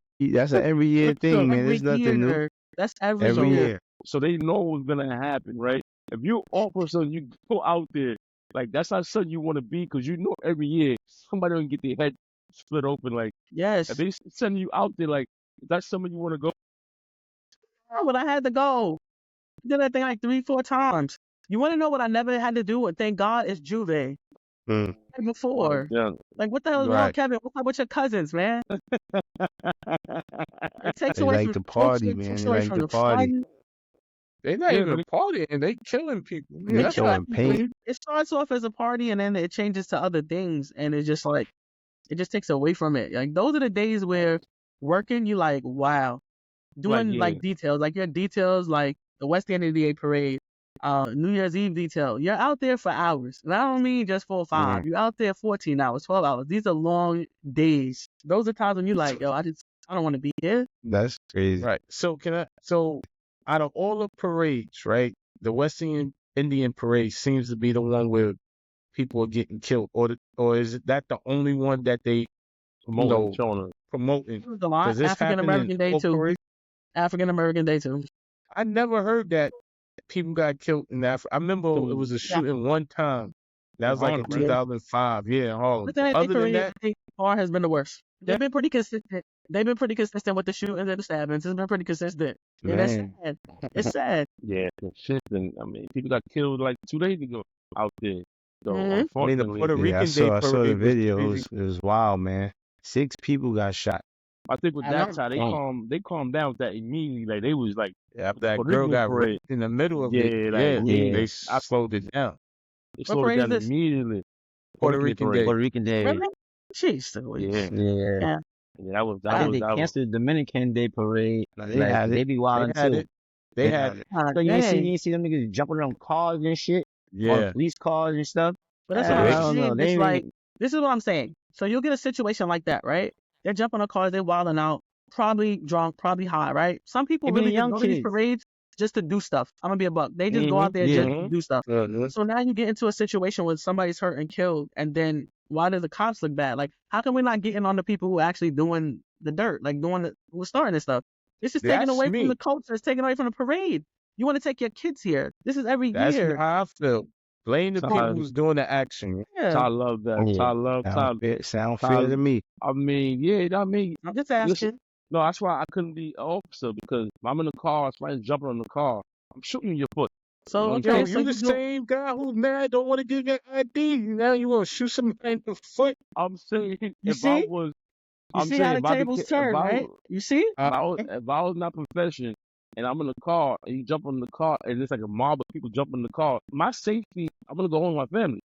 an every year thing, man. Every There's nothing new. year. That's every Every year. year. so they know what's gonna happen, right? If you officer, you go out there, like that's not something you want to be, because you know every year somebody gonna get their head split open. Like, Yes. if they send you out there, like, that's something you want to go. But I had to go. Did that thing like 3-4 times. You want to know what I never had to do? And thank God it's Juve. Before. Yeah. Like, what the hell is wrong, Right. Kevin? What's up with your cousins, man? It takes They away like from to party, it man. takes They away like from to the party. fun. They not Yeah, even partying. They killing people. They Yeah, that's killing what paint. It starts off as a party and then it changes to other things, and it just takes away from it. Like those are the days where working, you like, wow. Doing like details, like your details, like the West End NDA parade, New Year's Eve detail. You're out there for hours. And I don't mean just 4 or 5. You're out there 14 hours, 12 hours. These are long days. Those are times when you like, yo, I don't want to be here. That's crazy. Right. So out of all the parades, right? The West Indian parade seems to be the one where people are getting killed, or is that the only one that they Promoting, showing us. promoting? There's a lot. Does this African happen in American Day all too. parades? African American Day too. I never heard that people got killed in Africa. I remember it was a Yeah. shooting one time. That was like in Harlem, right? 2005. Yeah, in Harlem. But then Other than parade, that, I think far has been the worst. They've been pretty consistent. They've been pretty consistent with the shootings and the stabbings. It's been pretty consistent. And that's Man. sad. It's sad. Yeah, consistent. I mean, people got killed like 2 days ago out there. So Mhm. I mean, the unfortunately, Puerto Yeah, Rican I Day saw the parade was video. crazy. It was wild, man. 6 people got shot. I think with I that know. side, they calmed down with that immediately. Like they was like After that Puerto girl Rican got parade. raped in the middle of Yeah, it, like, yeah, yeah. they slowed it down. They What slowed it parade is down this? immediately. Puerto Rican Day. Puerto Rican Day. Really? Jeez, Yeah, Yeah. Yeah. yeah, that was I think they that was. canceled the Dominican Day parade. Nah, they had They it. be They wilding had too. it. They had it. God So you ain't dang. see them niggas jumping around cars and shit, on Yeah. police cars and stuff. But that's Yeah, what I I'm don't know. saying. They It's ain't like, even- this is what I'm saying. So you'll get a situation like that, right? They're jumping on cars, they're wilding out, probably drunk, probably high, right? Some people Even really the just young go to these kids. parades just to do stuff. I'm gonna be a buck. They just go out there just to do stuff. So now you get into a situation where somebody's hurt and killed, and then why do the cops look bad? Like, how come we're not getting on the people who are actually doing the dirt, like who's starting this stuff? This is taken That's away from me. the culture. It's taken away from the parade. You want to take your kids here. This is every That's year. how I feel. Blame the people Sometimes- who's doing the action. Yeah. Ty love that. Yeah. Ty love Ty. Sound Ty- fair to me. I mean, yeah, I mean, I'm just asking. listen, no, that's why I couldn't be an officer because if I'm in the car, somebody's jumping on the car, I'm shooting your foot. So, Yo, okay, Yo, so you the you do- same guy who's mad, don't want to give your ID. Now you want to shoot somebody in the foot. I'm saying if see? I was, You I'm see saying how the if I tables became, turn, if I right? was, You see? if I was in that profession and I'm in the car and you jump on the car and it's like a mob of people jumping in the car, my safety, I'm gonna go home with my family.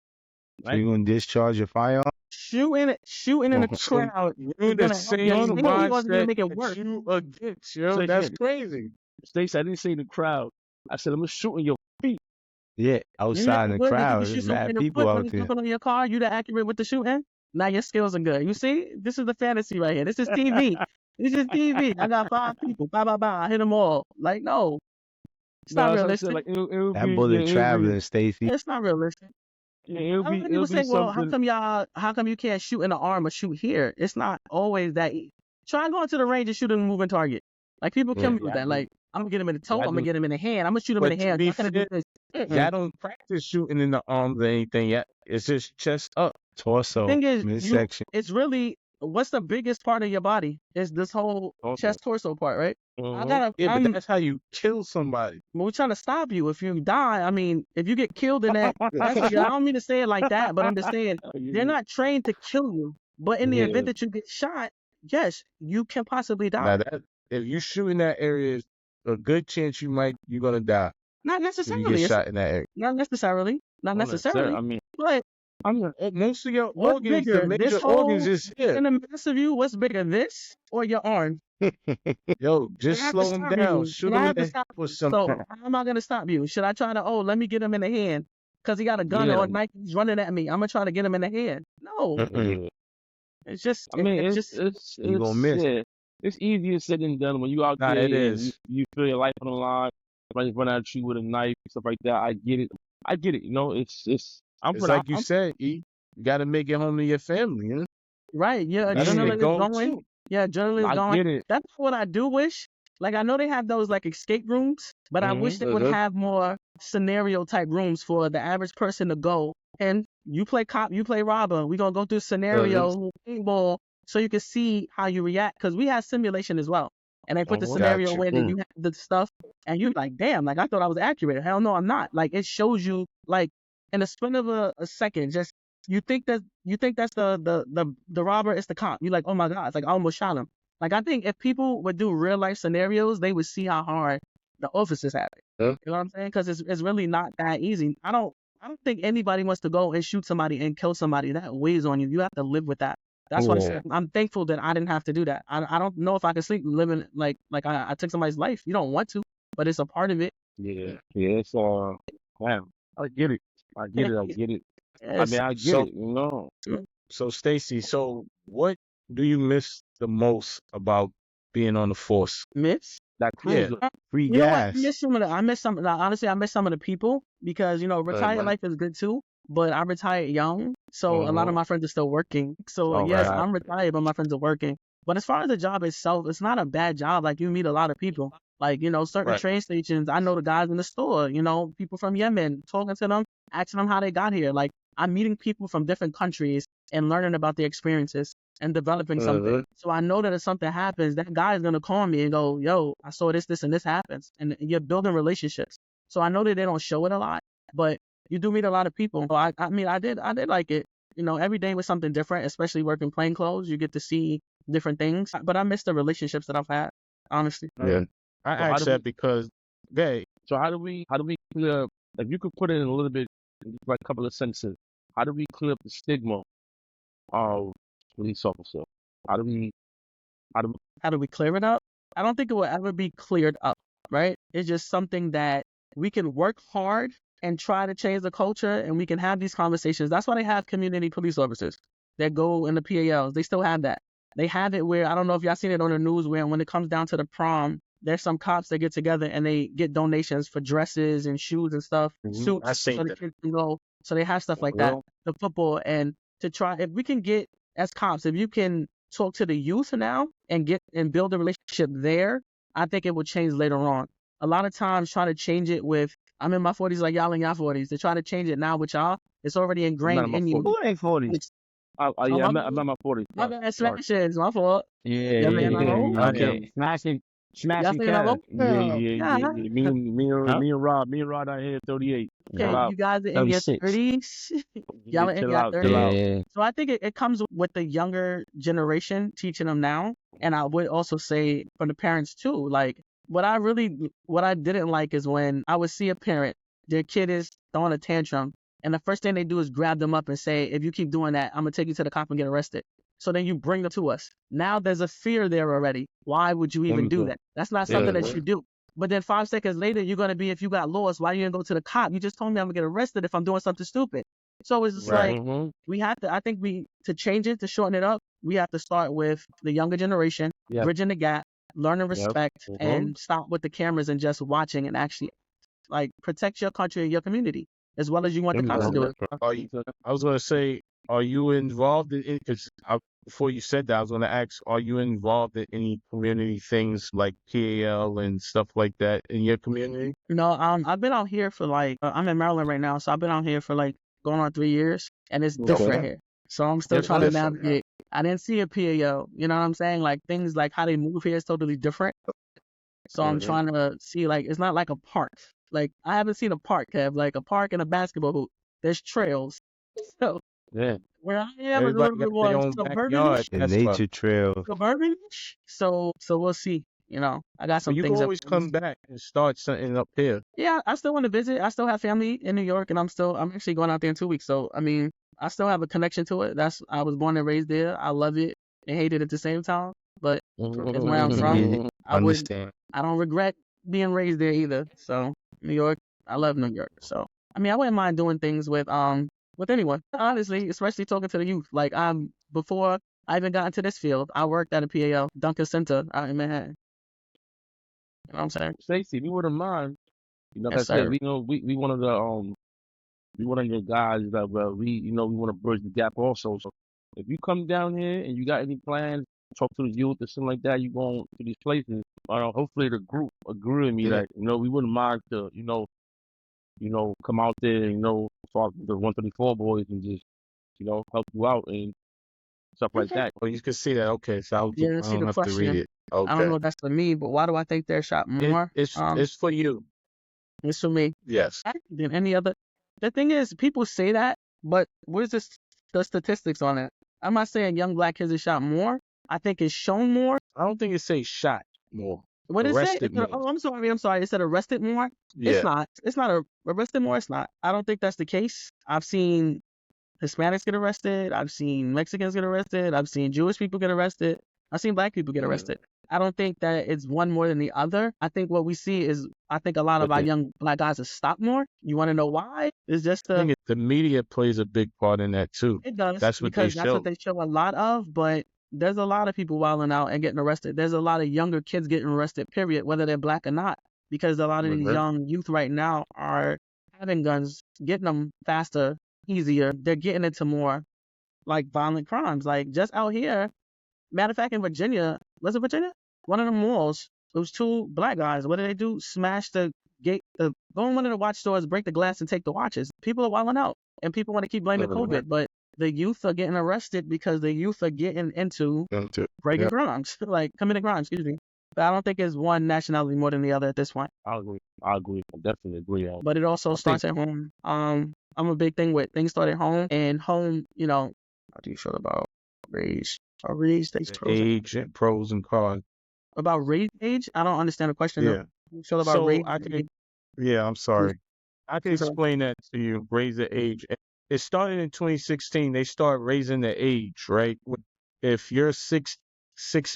So you gonna discharge your firearm? Shooting in the So crowd. you're is the gonna help same your safety or it's gonna mindset make it that worse. you against, yo. Say That's again. crazy. Stacey, I didn't say in the crowd. I said I'm gonna shoot in your feet. Yeah, outside in the crowd. You shoot There's somebody mad in the people foot out when he's there. jumping on your car. You that accurate with the shooting? Now your skills are good. You see? This is the fantasy right here. This is TV. This is TV. I got 5 people. Bye, bye, bye. I hit them all. Like, no. It's No, not that's what I realistic. said, like it'll That be, bullet it'll traveling, Stacey. It's not realistic. it'll I be, know it'll people be say, well, something. how come you can't shoot in the arm or shoot here? It's not always that easy. Try going to the range and shoot a moving target. Like, people kill me with that. Like, I'm going to get him in the toe. Yeah, I I'm going to do. get him in the hand. I'm going to shoot him But in the to hand. be I'm going to do fair, this. Y'all don't practice shooting in the arms or anything yet. It's just chest up. Torso, Thing is, midsection. it's really, what's the biggest part of your body? Is this whole Torso. chest torso part, right? Mhm. Yeah, but that's how you kill somebody. We're trying to stop you. If you die, I mean, if you get killed in that, I don't mean to say it like that, but I'm just saying, they're not trained to kill you. But in the Yeah. event that you get shot, yes, you can possibly die. Now that if you shoot in that area, a good chance you're gonna die Not if you necessarily. get It's shot in that area. not necessarily. Not Not necessarily. I mean, But I'm not. Most of your What's organs, bigger, the this major whole- organs is here. in the mass of you, what's bigger, this or your arm? Yo, just I have slow to him stop down. you. Shoot I him in have to the stop head or So something. how am I gonna stop you? Should I try to? Oh, let me get him in the hand because he got a gun Yeah. or a knife. He's running at me. I'm gonna try to get him in the hand. No, Mm-mm. it's just. I mean, it's it's just. You gonna miss. Yeah, it's easier said than done when you out Nah, there. it and is. You feel your life on the line. Somebody run at you with a knife, stuff like that. I get it. You know, it's. I'm It's pretty. like you said, E. You gotta make it home to your family, you know? Right. Yeah. That's Adrenaline the is goal going. too. Yeah. Adrenaline is I going. get it. That's what I do wish. Like, I know they have those like escape rooms, but I wish they would have more scenario type rooms for the average person to go. And you play cop, you play robber. We're gonna go through scenario, paintball, so you can see how you react. Because we have simulation as well. And they put the Mhm. scenario Gotcha. where that you have the stuff, and you're like, damn, like I thought I was accurate. Hell no, I'm not. Like, it shows you like in a spin of a second, just you think that's the robber, it's the cop. You're like, oh my god, it's like I almost shot him. Like, I think if people would do real life scenarios, they would see how hard the officers have it. Yeah. You know what I'm saying? Because it's really not that easy. I don't think anybody wants to go and shoot somebody and kill somebody. That weighs on you. You have to live with that. That's why I said I'm thankful that I didn't have to do that. I don't know if I could sleep living like I took somebody's life. You don't want to, but it's a part of it. Yeah. It's man, I get it. I get it. I Yes. mean, I get So- it. You know. So Stacey, what do you miss the most about being on the force? Miss? that Yeah. cruiser. Free You know what? gas. I miss some. Like, honestly, I miss some of the people because retired man. life is good too. But I retired young, so a lot of my friends are still working. So All yes, right. I'm retired, but my friends are working. But as far as the job itself, it's not a bad job. Like you meet a lot of people. Like certain Right. train stations. I know the guys in the store. People from Yemen, talking to them, asking them how they got here. Like I'm meeting people from different countries and learning about their experiences and developing something. So I know that if something happens, that guy is gonna call me and go, "Yo, I saw this, and this happens," and you're building relationships. So I know that they don't show it a lot, but you do meet a lot of people. So I mean, I did like it. Every day was something different, especially working plain clothes. You get to see different things, but I miss the relationships that I've had, honestly. Yeah. I So how asked do that because they So how do we clear up, if you could put it in a little bit, like a couple of sentences, how do we clear up the stigma of police officer? How do we How do we clear it up? I don't think it will ever be cleared up, right? It's just something that we can work hard and try to change the culture, and we can have these conversations. That's why they have community police officers that go in the PALs. They still have that. They have it where, I don't know if y'all seen it on the news, where when it comes down to the prom, there's some cops that get together and they get donations for dresses and shoes and stuff, suits, I seen so the that. kids can go. So they have stuff like that, Well, the football, and to try, if we can get, as cops, if you can talk to the youth now and build a relationship there, I think it will change later on. A lot of times try to change it with, I'm in my 40s like y'all in y'all 40s. To try to change it now with y'all, it's already I'm not ingrained in my in you. 40s. Who ain't 40? Oh, Yeah, my I'm bad. not in my 40s. My Sorry. bad, Sorry. smashes, my fault. Yeah, Yeah, man, I'm old. I yeah. am. Smashing Y'all saying I'm Kev. old? Yeah. Huh? Me and Rod out here 38. Chill Okay, out. you guys are in your 36. 30s. Y'all are in Chill your out. 30s. Chill out. Yeah. So I think it comes with the younger generation teaching them now. And I would also say for the parents too, like what I didn't like is when I would see a parent, their kid is throwing a tantrum, and the first thing they do is grab them up and say, if you keep doing that, I'm gonna take you to the cop and get arrested. So then you bring them to us. Now there's a fear there already. Why would you even do that? That's not something that you do. But then 5 seconds later, you're gonna be, if you got lost, why you didn't go to the cop? You just told me I'm gonna get arrested if I'm doing something stupid. So it's just Right. like, we have to, I think to change it, to shorten it up, we have to start with the younger generation, Yep. bridging the gap, learning Yep. respect, and stop with the cameras and just watching, and actually like protect your country and your community as well as you want the cops to do it. Are you, I was gonna say, are you involved in it? Because before you said that, I was gonna ask, are you involved in any community things like PAL and stuff like that in your community? No, I've been out here for like, I'm in Maryland right now, so I've been out here for like going on 3 years, and it's different here. So I'm still It's trying to different. navigate. I didn't see a PAO, you know what I'm saying? Like things like how they move here is totally different. So I'm trying to see, like, it's not like a park. Like I haven't seen a park, Kev, like a park and a basketball hoop. There's trails. So Yeah. where I am is a Everybody little bit got their more own suburban. backyard. The That's why. nature trail. Suburban. So we'll see. I got But some you can things up. always come back and start something up here. Yeah, I still want to visit. I still have family in New York, and I'm actually going out there in 2 weeks. So I mean, I still have a connection to it. I was born and raised there. I love it and hate it at the same time. But it's where I'm from. Understand. I don't regret being raised there either. So New York, I love New York. So I mean, I wouldn't mind doing things with anyone. Honestly, especially talking to the youth. Like before I even got into this field, I worked at a PAL Duncan Center out in Manhattan. You know what I'm saying? Stacey, we wouldn't mind. Like Yes, I said, sir. we one of the guys that we want to bridge the gap also. So if you come down here and you got any plans, talk to the youth or something like that, you going to these places. Hopefully the group agree with me that we wouldn't mind to come out there and talk to the 134 boys and just help you out and stuff like that. Oh, you can see that. Okay, so Yeah, I see don't the have to read question. it. I don't know Okay. if that's for me, but why do I think they're shot more? It's for you. It's for me. Yes. Than any other. The thing is, people say that, but where's the statistics on it? I'm not saying young black kids are shot more. I think it's shown more. I don't think it says shot more. What did it say? Arrested more. Oh, I'm sorry. It said arrested more. Yeah. It's not. It's not arrested more. It's not. I don't think that's the case. I've seen Hispanics get arrested. I've seen Mexicans get arrested. I've seen Jewish people get arrested. I've seen black people get arrested. I don't think that it's one more than the other. I think what we see is, I think a lot of our young black guys have stopped more. You want to know why? It's just I think the media plays a big part in that too. it does, That's what because they that's show. what they show a lot of. But there's a lot of people wilding out and getting arrested. There's a lot of younger kids getting arrested, period, whether they're black or not, because a lot of these young youth right now are having guns, getting them faster, easier. They're getting into more like violent crimes. Like just out here, matter of fact, in Virginia, was it Virginia? One of the malls, it was two black guys. What did they do? Smash the gate, go in one of the watch stores, break the glass, and take the watches. People are wilding out, and people want to keep blaming COVID, but the youth are getting arrested because the youth are getting into breaking crimes, like committing crimes, excuse me. But I don't think it's one nationality more than the other at this point. I agree. I definitely agree. But it also starts at home. I'm a big thing with things start at home, and home, you know, how do you feel about race? Age and pros and cons. About race age? I don't understand the question. Yeah. How do you feel about race? I'm sorry. I can explain that to you. Raise the age. It started in 2016. They start raising the age, right? If you're six,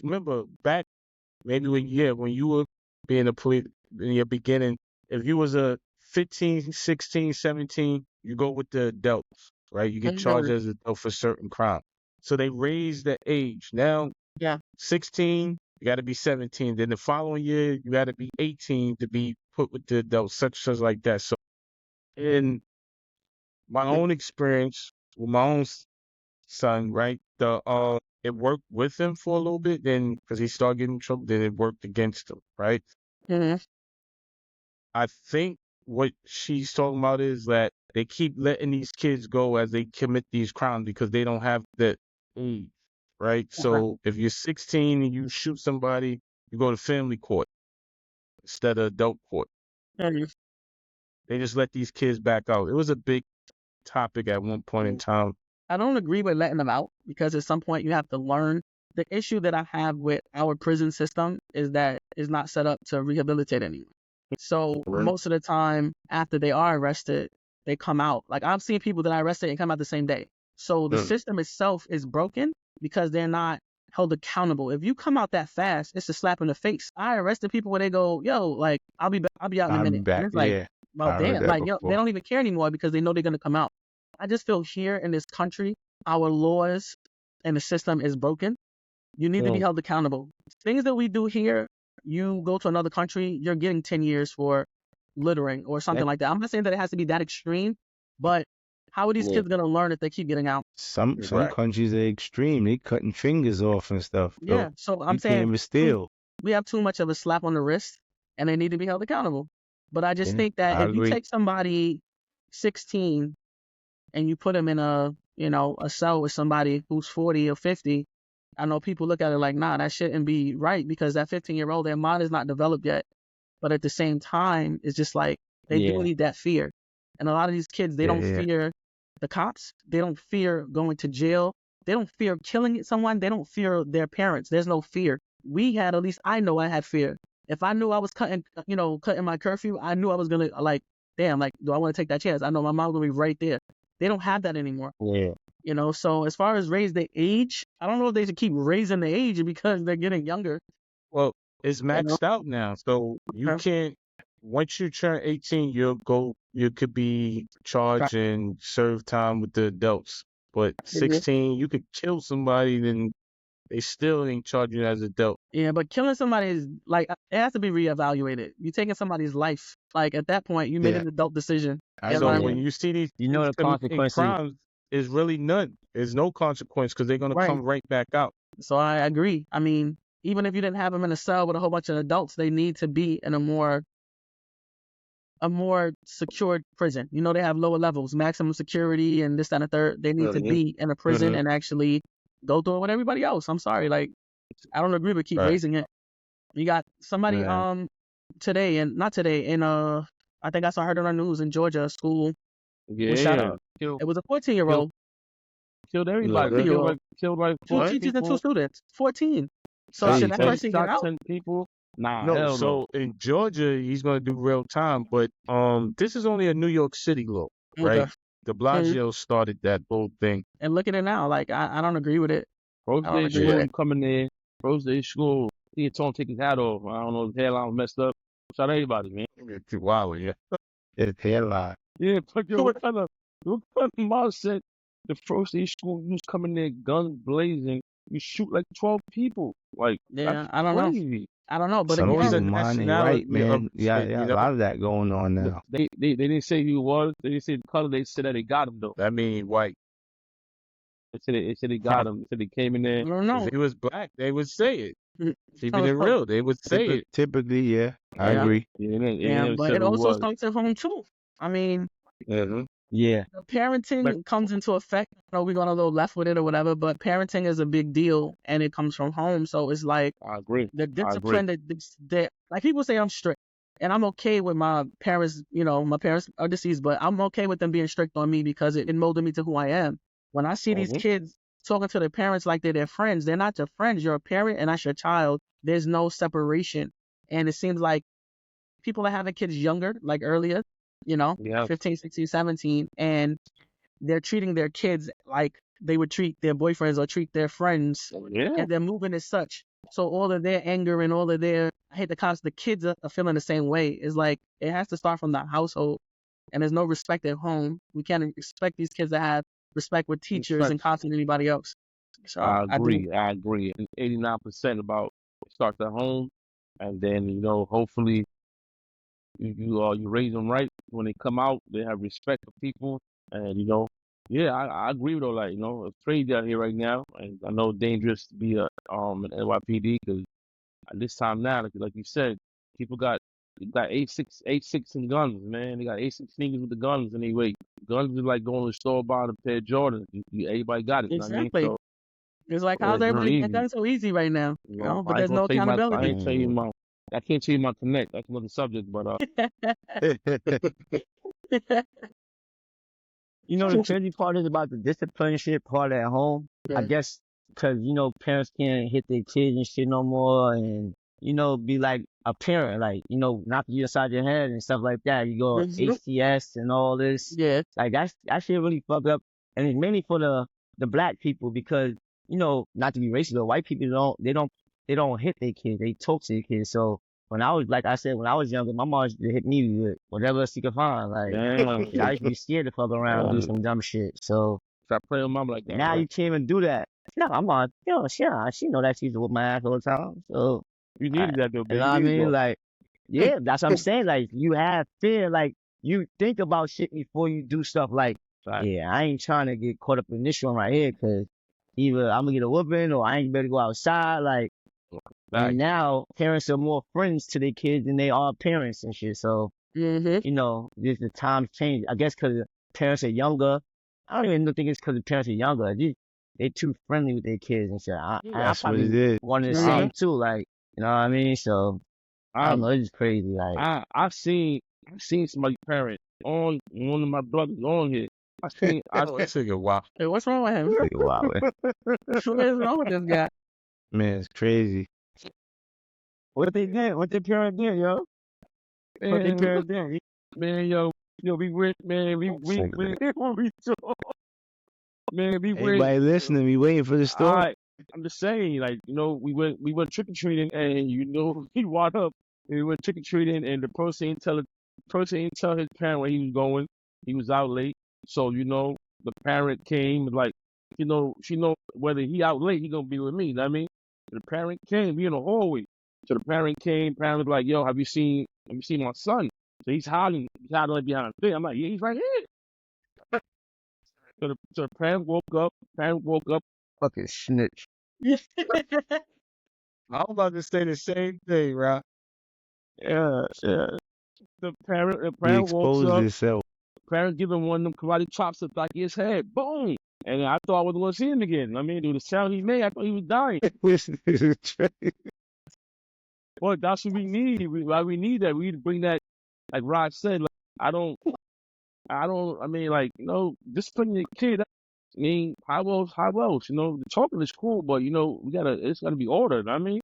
remember back maybe when you were being a police in your beginning, if you was a 15, 16, 17, you go with the adults, right? You get charged as an adult for certain crime. So they raised the age. Now, 16, you got to be 17. Then the following year, you got to be 18 to be put with the adults, such like that. So in my own experience with my own son, right, it worked with him for a little bit, then because he started getting in trouble, then it worked against him, right? I think what she's talking about is that they keep letting these kids go as they commit these crimes because they don't have the age, right? So if you're 16 and you shoot somebody, you go to family court instead of adult court. They just let these kids back out. It was a big topic at one point in time. I don't agree with letting them out because at some point you have to learn. The issue that I have with our prison system is that it's not set up to rehabilitate anyone. So most of the time after they are arrested, they come out. Like I've seen people that I arrested and come out the same day. So the system itself is broken because they're not held accountable. If you come out that fast, it's a slap in the face. I arrested people where they go, yo, like I'll be out in a minute. And it's like, well, damn, like yo, they don't even care anymore because they know they're gonna come out. I just feel here in this country, our laws and the system is broken. You need to be held accountable. Things that we do here, you go to another country, you're getting 10 years for littering or something like that. I'm not saying that it has to be that extreme, but how are these kids going to learn if they keep getting out? Some countries are extreme. They cutting fingers off and stuff. Yeah, so I'm saying can't even steal. We have too much of a slap on the wrist, and they need to be held accountable. But I just think that if you take somebody 16 and you put them in a cell with somebody who's 40 or 50, I know people look at it like, nah, that shouldn't be right because that 15-year-old, their mind is not developed yet. But at the same time, it's just like they do need that fear. And a lot of these kids, they don't fear the cops. They don't fear going to jail. They don't fear killing someone. They don't fear their parents. There's no fear. We had, at least I know I had fear. If I knew I was cutting my curfew, I knew I was going to do I want to take that chance? I know my mom's going to be right there. They don't have that anymore. Yeah. So as far as raise the age, I don't know if they should keep raising the age because they're getting younger. Well, it's maxed out now. So you can't, once you turn 18, you could be charged and serve time with the adults. But 16, you could kill somebody, then they still ain't charging you as an adult. Yeah, but killing somebody is like, it has to be reevaluated. You're taking somebody's life. Like at that point, you made an adult decision. So when you see these, the consequences. Crimes, is really none. There's no consequence because they're going to come right back out. So I agree. I mean, even if you didn't have them in a cell with a whole bunch of adults, they need to be in a more secured prison. They have lower levels, maximum security and this, that, and the third. They need to be in a prison and actually go through it with everybody else. I'm sorry. Like, I don't agree with keep raising it. You got somebody today, and not today, in I think I heard it on the news in Georgia, a school was shot up. It was a 14-year-old. Killed everybody. Killed like 2 teachers and 2 students. 14. So should that person get out? 10 people? Nah, no. So in Georgia, he's going to do real time. But this is only a New York City law, right? De Blasio started that whole thing. And look at it now. Like, I don't agree with it. Rose Day School coming in. Rose Day School. He told him to take his hat off. I don't know, his hairline was messed up. Shout out everybody, man. Wow, yeah. His hairline. Yeah, but yo, what kind of mindset the first day school, you was coming there guns blazing, you shoot like 12 people. Like, Yeah, that's I don't know. crazy. I don't know, but Some Those are people again, mind they right, nationality of man. the Yeah, shit, yeah, you a know? lot of that going on now. They didn't say who he was. They didn't say the color. They said that they got him though. I mean, white. They said they got him. They said they came in there. I don't If know. he was black, they would say it. Keeping it Yeah, real, they would say it. Typically, yeah, I yeah, agree. Yeah, they yeah, never but said it who it also was. starts at home too. I mean, Mm-hmm. Yeah. the But parenting comes into effect. I know we're going a little left with it or whatever, but parenting is a big deal, and it comes from home. So it's like I agree. the I agree. discipline that like people say I'm strict, and I'm okay with my parents. You know, my parents are deceased, but I'm okay with them being strict on me because it molded me to who I am. When I see these Mhm. kids talking to their parents like they're their friends, they're not your friends. You're a parent, and that's your child. There's no separation, and it seems like people are having kids younger, like earlier, you know, Yeah. 15, 16, 17, and they're treating their kids like they would treat their boyfriends or treat their friends, Yeah. and they're moving as such. So all of their anger and all of their, I hate the cops, the kids are feeling the same way. It's like it has to start from the household, and there's no respect at home. We can't expect these kids to have respect with teachers Respect. and cops and anybody else. So I I do. agree. I agree. And 89% about starts at home, and then hopefully you raise them right. When they come out, they have respect for people, and yeah, I agree with all that. It's crazy out here right now, and I know it's dangerous to be an NYPD because at this time now, like you said, people got 8.6 and guns, man. They got 8.6 niggas with the guns, and they wait. Guns is like going to the store buying a pair of Jordans. Everybody got it. You know what I mean? Exactly. So It's like, yeah, how's it's real everybody getting easy. done so easy right now? You know, but I ain't there's gonna no tell you I accountability. ain't tell you I can't tell you my connect. That's another subject, but You know, the crazy part is about the discipline shit part at home. I Yeah. guess because, parents can't hit their kids and shit no more and, be like a parent, like, knock you inside your head and stuff like that. You go Mhm. ACS and all this. Yeah. Like, that shit really fucked up. And it's mainly for the black people because, not to be racist, but white people they don't hit their kids. They talk to their kids. So when I was, like I said, when I was younger, my mom used to hit me with whatever she could find. Like, damn. I used to be scared to fuck around and do some dumb shit. So Stop playing with mom like that. now Right? you can't even do that. No, I'm on, she know that she used to whip my ass all the time. So, You needed that though, you baby. know what I mean? Like, yeah, that's what I'm saying. Like, you have fear. Like, you think about shit before you do stuff. Like, Right. yeah, I ain't trying to get caught up in this one right here because either I'm gonna get a whooping or I ain't better go outside. Like, Right. and now parents are more friends to their kids than they are parents and shit. So, Mm-hmm. just the times change. I guess because parents are younger. I don't even think it's because the parents are younger. They're too friendly with their kids and shit. I That's what probably it is. one of the Mhm. same too. Like, you know what I mean? So I don't know. It's just crazy. Like, I've seen somebody's parent on one of my brothers on here. Oh, this nigga wow. Hey, what's wrong with him? wow. What is wrong with this guy? Man, it's crazy. What they did? What their parent did, yo? What their parent did? Man, we went, man, we talk. Man, we went. Everybody listening, we waiting for the story. I'm just saying, like, we went trick or treating, and he walked up, and we went trick or treating, and the person didn't tell his parent where he was going. He was out late, so the parent came, like, she know whether he out late, he gonna be with me. You know what I mean? The parent came, we in the hallway. So the parent came, parent was like, yo, have you seen my son? So he's hiding like behind the thing. I'm like, yeah, he's right here. So the parent woke up, Fucking snitch. I'm about to say the same thing, right? yeah. The parent He walks exposed up, himself. parent giving one of them karate chops up back of his head. Boom! And I thought I wasn't gonna see him again. I mean, dude, the sound he made, I thought he was dying. But that's what we need. We need that. We need to bring that, like Rod said. Like, I mean, like, disciplining your kid. I mean, how else? The talking is cool, but it's gotta be ordered. I mean,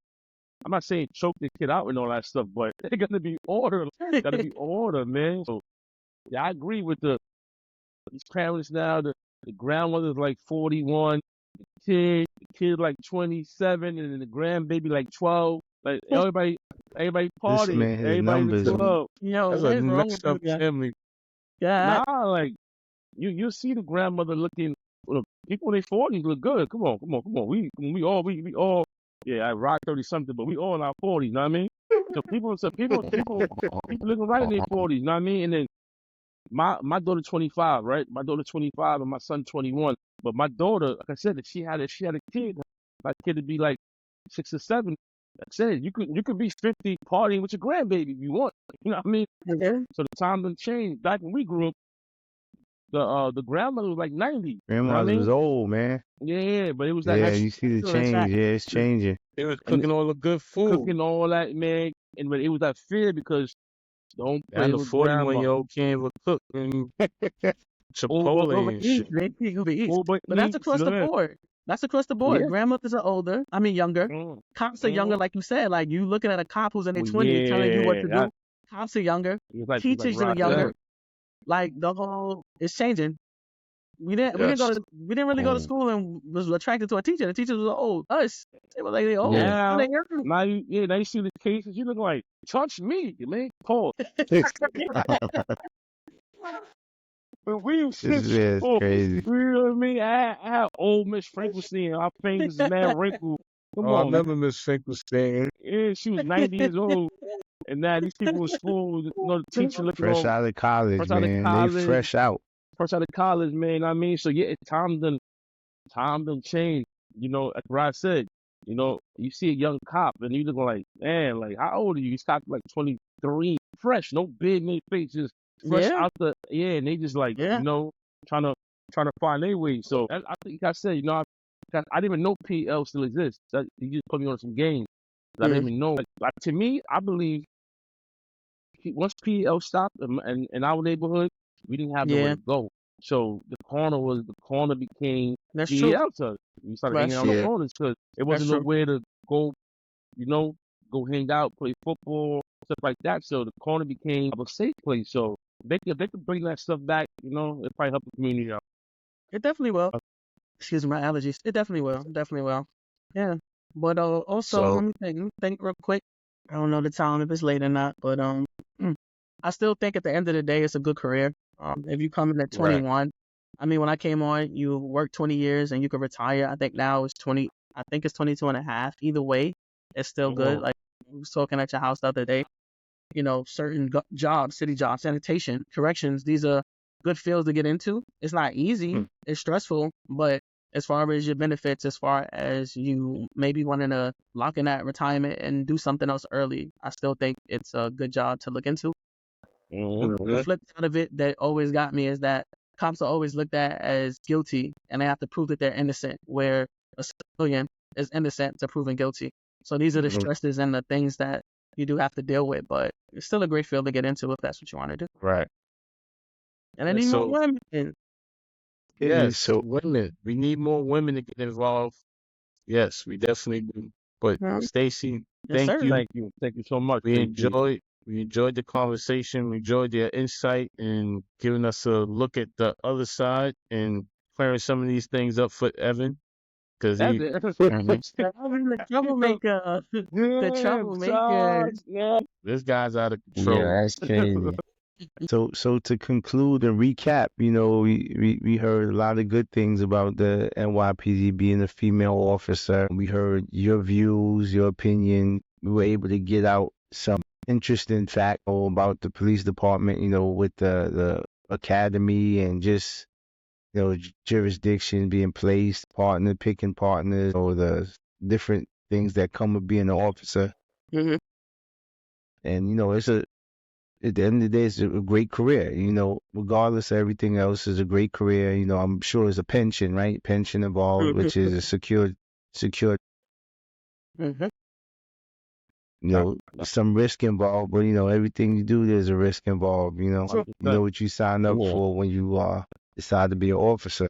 I'm not saying choke the kid out and all that stuff, but it gotta be ordered. Gotta be ordered, man. So yeah, I agree with these parents now. The grandmother's like 41, the kid like 27, and then the grandbaby like 12. Like everybody This partying, man, his everybody in numbers. the club. Yo, That's what a is wrong with messed this up guy? family. Yeah. Nah, like you see the grandmother looking look, people in their 40s look good. Come on. We all, yeah, I rock 30 something, but we all in our 40s. You know what I mean? People looking right in their 40s. You know what I mean? And then my daughter 25, right? My daughter 25 and my son 21. But my daughter, like I said, if she had a kid, my kid would be like 6 or 7. Like I said, you could be 50 partying with your grandbaby if you want. You know what I mean? Okay. So the time done changed. Back when we grew up, the grandmother was like 90. You know what I Grandma's mean? was old, man. Yeah, but it was that Yeah, you see the True, that's right. change. Yeah, it's changing. They was and cooking all the good food. cooking all that, man. And but it was that fear because don't play And the with grandma. 41-year-old can't even cook and Chipotle Over and shit. They could be east. Over But that's eats, across the yeah. board. That's across the board. Yeah. Grandmothers are older. I mean, younger. Mm, Cops are younger, mm. like you said. Like you looking at a cop who's in their Well, 20s telling you what yeah, to that do. Cops are younger. it's like Teachers are rock younger. that. Like the whole, it's changing. We didn't Yes. really go to Mm. school and was attracted to a teacher. The teachers were old. Us, they were like they old. Now, They young. now you see the cases. You look like touch me, man. Pause. When we used to This is school, crazy. you know what I mean? I had old Miss Frankenstein. Our face is mad wrinkled. Come Oh, I on, man. remember Miss Finkelstein. Yeah, she was 90 years old. And now these people in school, you know, the teacher looking Fresh all out of college, fresh out of man. college. They fresh out. Fresh out of college, man. You know what I mean? So yeah, time done changed. You know, like Rod said, you know, you see a young cop and you looking like, man, like how old are you? He's cop like 23, fresh, no beard in their face, just fresh Yeah. out and they just like, Yeah. you know, trying to find their way. So I think I said, you know, I didn't even know PL still exists. You just put me on some games. I didn't even know. Like to me, I believe once PL stopped in our neighborhood, we didn't have nowhere Yeah. to go. So the corner became That's true. PL to us. We started That's hanging out on true. the corners because it That's wasn't true. nowhere to go, you know, go hang out, play football, stuff like that. So the corner became a safe place. So if they could bring that stuff back, you know, it probably help the community out. It definitely will. Excuse me, my allergies. It definitely will. Definitely will. Yeah. But also, So- let me think real quick. I don't know the time if it's late or not, but I still think at the end of the day it's a good career. If you come in at 21, I mean, when I came on, you work 20 years and you could retire. I think now it's 20. I think it's 22 and a half. Either way, it's still good. Mhm. Like I was talking at your house the other day. You know, certain jobs, city jobs, sanitation, corrections. These are good fields to get into. It's not easy. It's stressful, but as far as your benefits, as far as you maybe wanting to lock in that retirement and do something else early, I still think it's a good job to look into. Mhm. The flip side of it that always got me is that cops are always looked at as guilty and they have to prove that they're innocent, where a civilian is innocent to proven guilty. So these are the stresses and the things that you do have to deal with, but it's still a great field to get into if that's what you want to do. Right. And then even So- women. Yes, So women. We need more women to get involved. Yes, we definitely do. But Mhm. Stacey, Yes, thank sir. you. Thank you so much. We Stacey. enjoyed the conversation. We enjoyed their insight and giving us a look at the other side and clearing some of these things up for Evan. Because That's he, it. The troublemaker. The troublemaker. Yeah. this guy's out of control. Yeah, that's crazy. So to conclude and recap, you know, we heard a lot of good things about the NYPD being a female officer. We heard your views, your opinion. We were able to get out some interesting fact about the police department, you know, with the academy and just, you know, jurisdiction being placed, picking partners, or the different things that come with being an officer. Mhm. And, you know, at the end of the day, it's a great career, you know, regardless of everything else, it's a great career. You know, I'm sure there's a pension, right? Pension involved, which is a secured, Mhm. you know, some risk involved, but, you know, everything you do, there's a risk involved, you know. Sure. You know what you sign up Yeah. for when you decide to be an officer.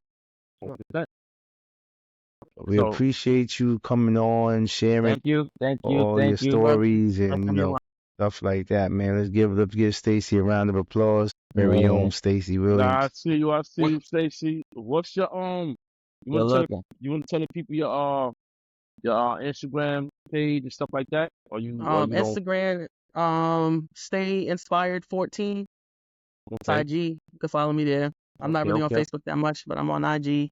We So- appreciate you coming on, sharing Thank you. all your stories and, you Welcome, know, stuff like that, man. Let's give Stacey a round of applause. Very Yeah. own Stacey Williams. Nah, I see you, Stacey. What's your You Good want to looking. tell the people your Instagram page and stuff like that, or you don't? Instagram, stay inspired 14. It's Okay. IG. You can follow me there. I'm not Okay, really okay. on Facebook that much, but I'm on IG.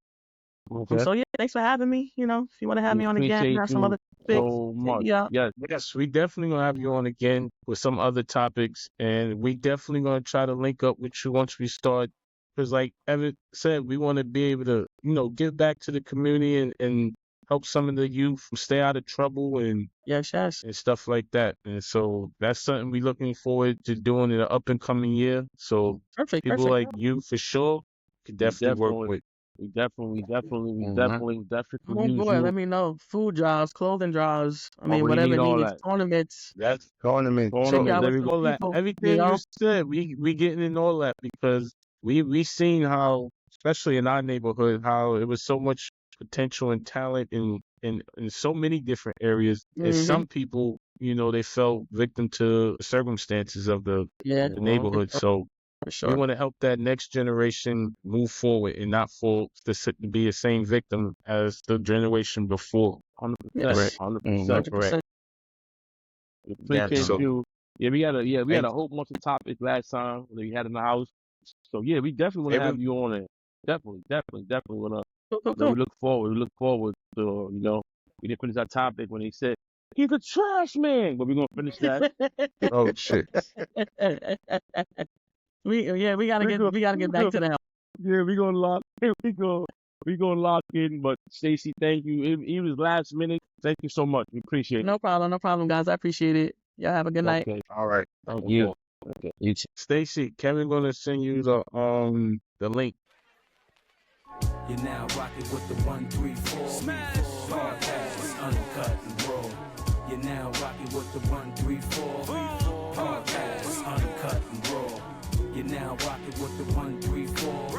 Okay. So yeah, thanks for having me. You know, if you want to have We me on again, appreciate have some you other topics. so much. Yeah, Yes. Yes, we definitely gonna have you on again with some other topics, and we definitely gonna try to link up with you once we start. Because, like Evan said, we want to be able to, give back to the community and help some of the youth stay out of trouble yes. and stuff like that. And so that's something we looking forward to doing in the up and coming year. So Perfect. people like you for sure could definitely work with. We definitely Oh use boy, you. let me know. Food drives, clothing drives. I mean, we whatever need all needs, that. tournaments. That's Tournament. Check Tournaments, out there with we some go. all that. people. You Everything you know, said, we getting in all that because we seen how, especially in our neighborhood, how it was so much potential and talent in so many different areas. And some people, they fell victim to circumstances of the yeah, neighborhood. So for we sure. want to help that next generation move forward and not fall to be the same victim as the generation before. 100%. Yes, 100%. Correct. 100%. We appreciate So you. Yeah, we had thank a whole bunch of topics last time that we had in the house. So yeah, we definitely want to have you on it. Definitely wanna. Cool. We look forward to we didn't finish our topic when they said he's a trash man, but we're gonna finish that. oh shit. we gotta get back to that. Yeah, we gonna lock. We gonna lock in. But Stacey, thank you. It was last minute. Thank you so much. We appreciate it. No problem, guys. I appreciate it. Y'all have a good night. Okay. All right. Thank you. Okay. You too. Stacey, Kevin gonna send you the link. You're now rocking with the 134 Smash Podcast, uncut and raw. You're now rocking with the 134 Podcast, uncut and raw. You're now rocking with the 134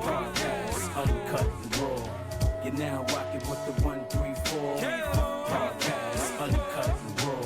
Podcast, uncut and raw. You're now rocking with the 134 Podcast, uncut and raw.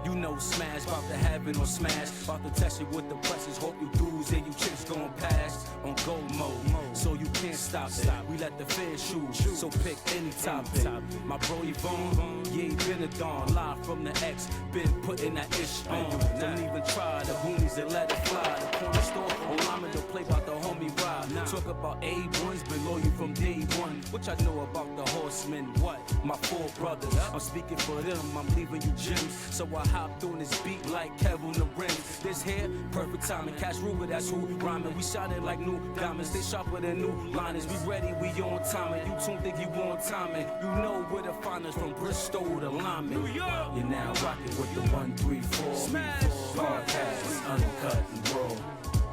You know Smash, about to have it on Smash, about to test you with the pressures. Hope you dudes and you chicks going past on go mode, so you can't stop it. We let the fans shoot, so pick any topic. My bro Yvonne, yeah, he been a dawn, live from the X, been putting that ish on. Don't even try the boonies and let it fly. The corner store on Lima, don't play about the homie ride. Talk about A1s, been loyal from day one. What I know about the horsemen? What? My four brothers, I'm speaking for them. I'm leaving you gems, so I hopped on this beat like Kevin the Rim. This here, perfect timing. Cash Ruger, that's who rhyming. We shot it like new diamonds. They sharper than new liners. We ready, we on timing. You don't think you on timing? You know where to find us from Bristol to Lyman. You're now rocking with the 134 Smash Podcast, uncut and raw.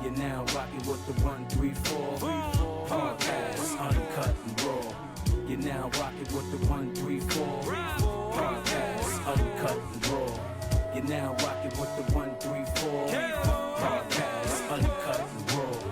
You're now rocking with the 134 Podcast, uncut and raw. You're now rocking with the 134 Podcast, uncut and raw. You're now rocking with the 134 Podcast, uncut and raw.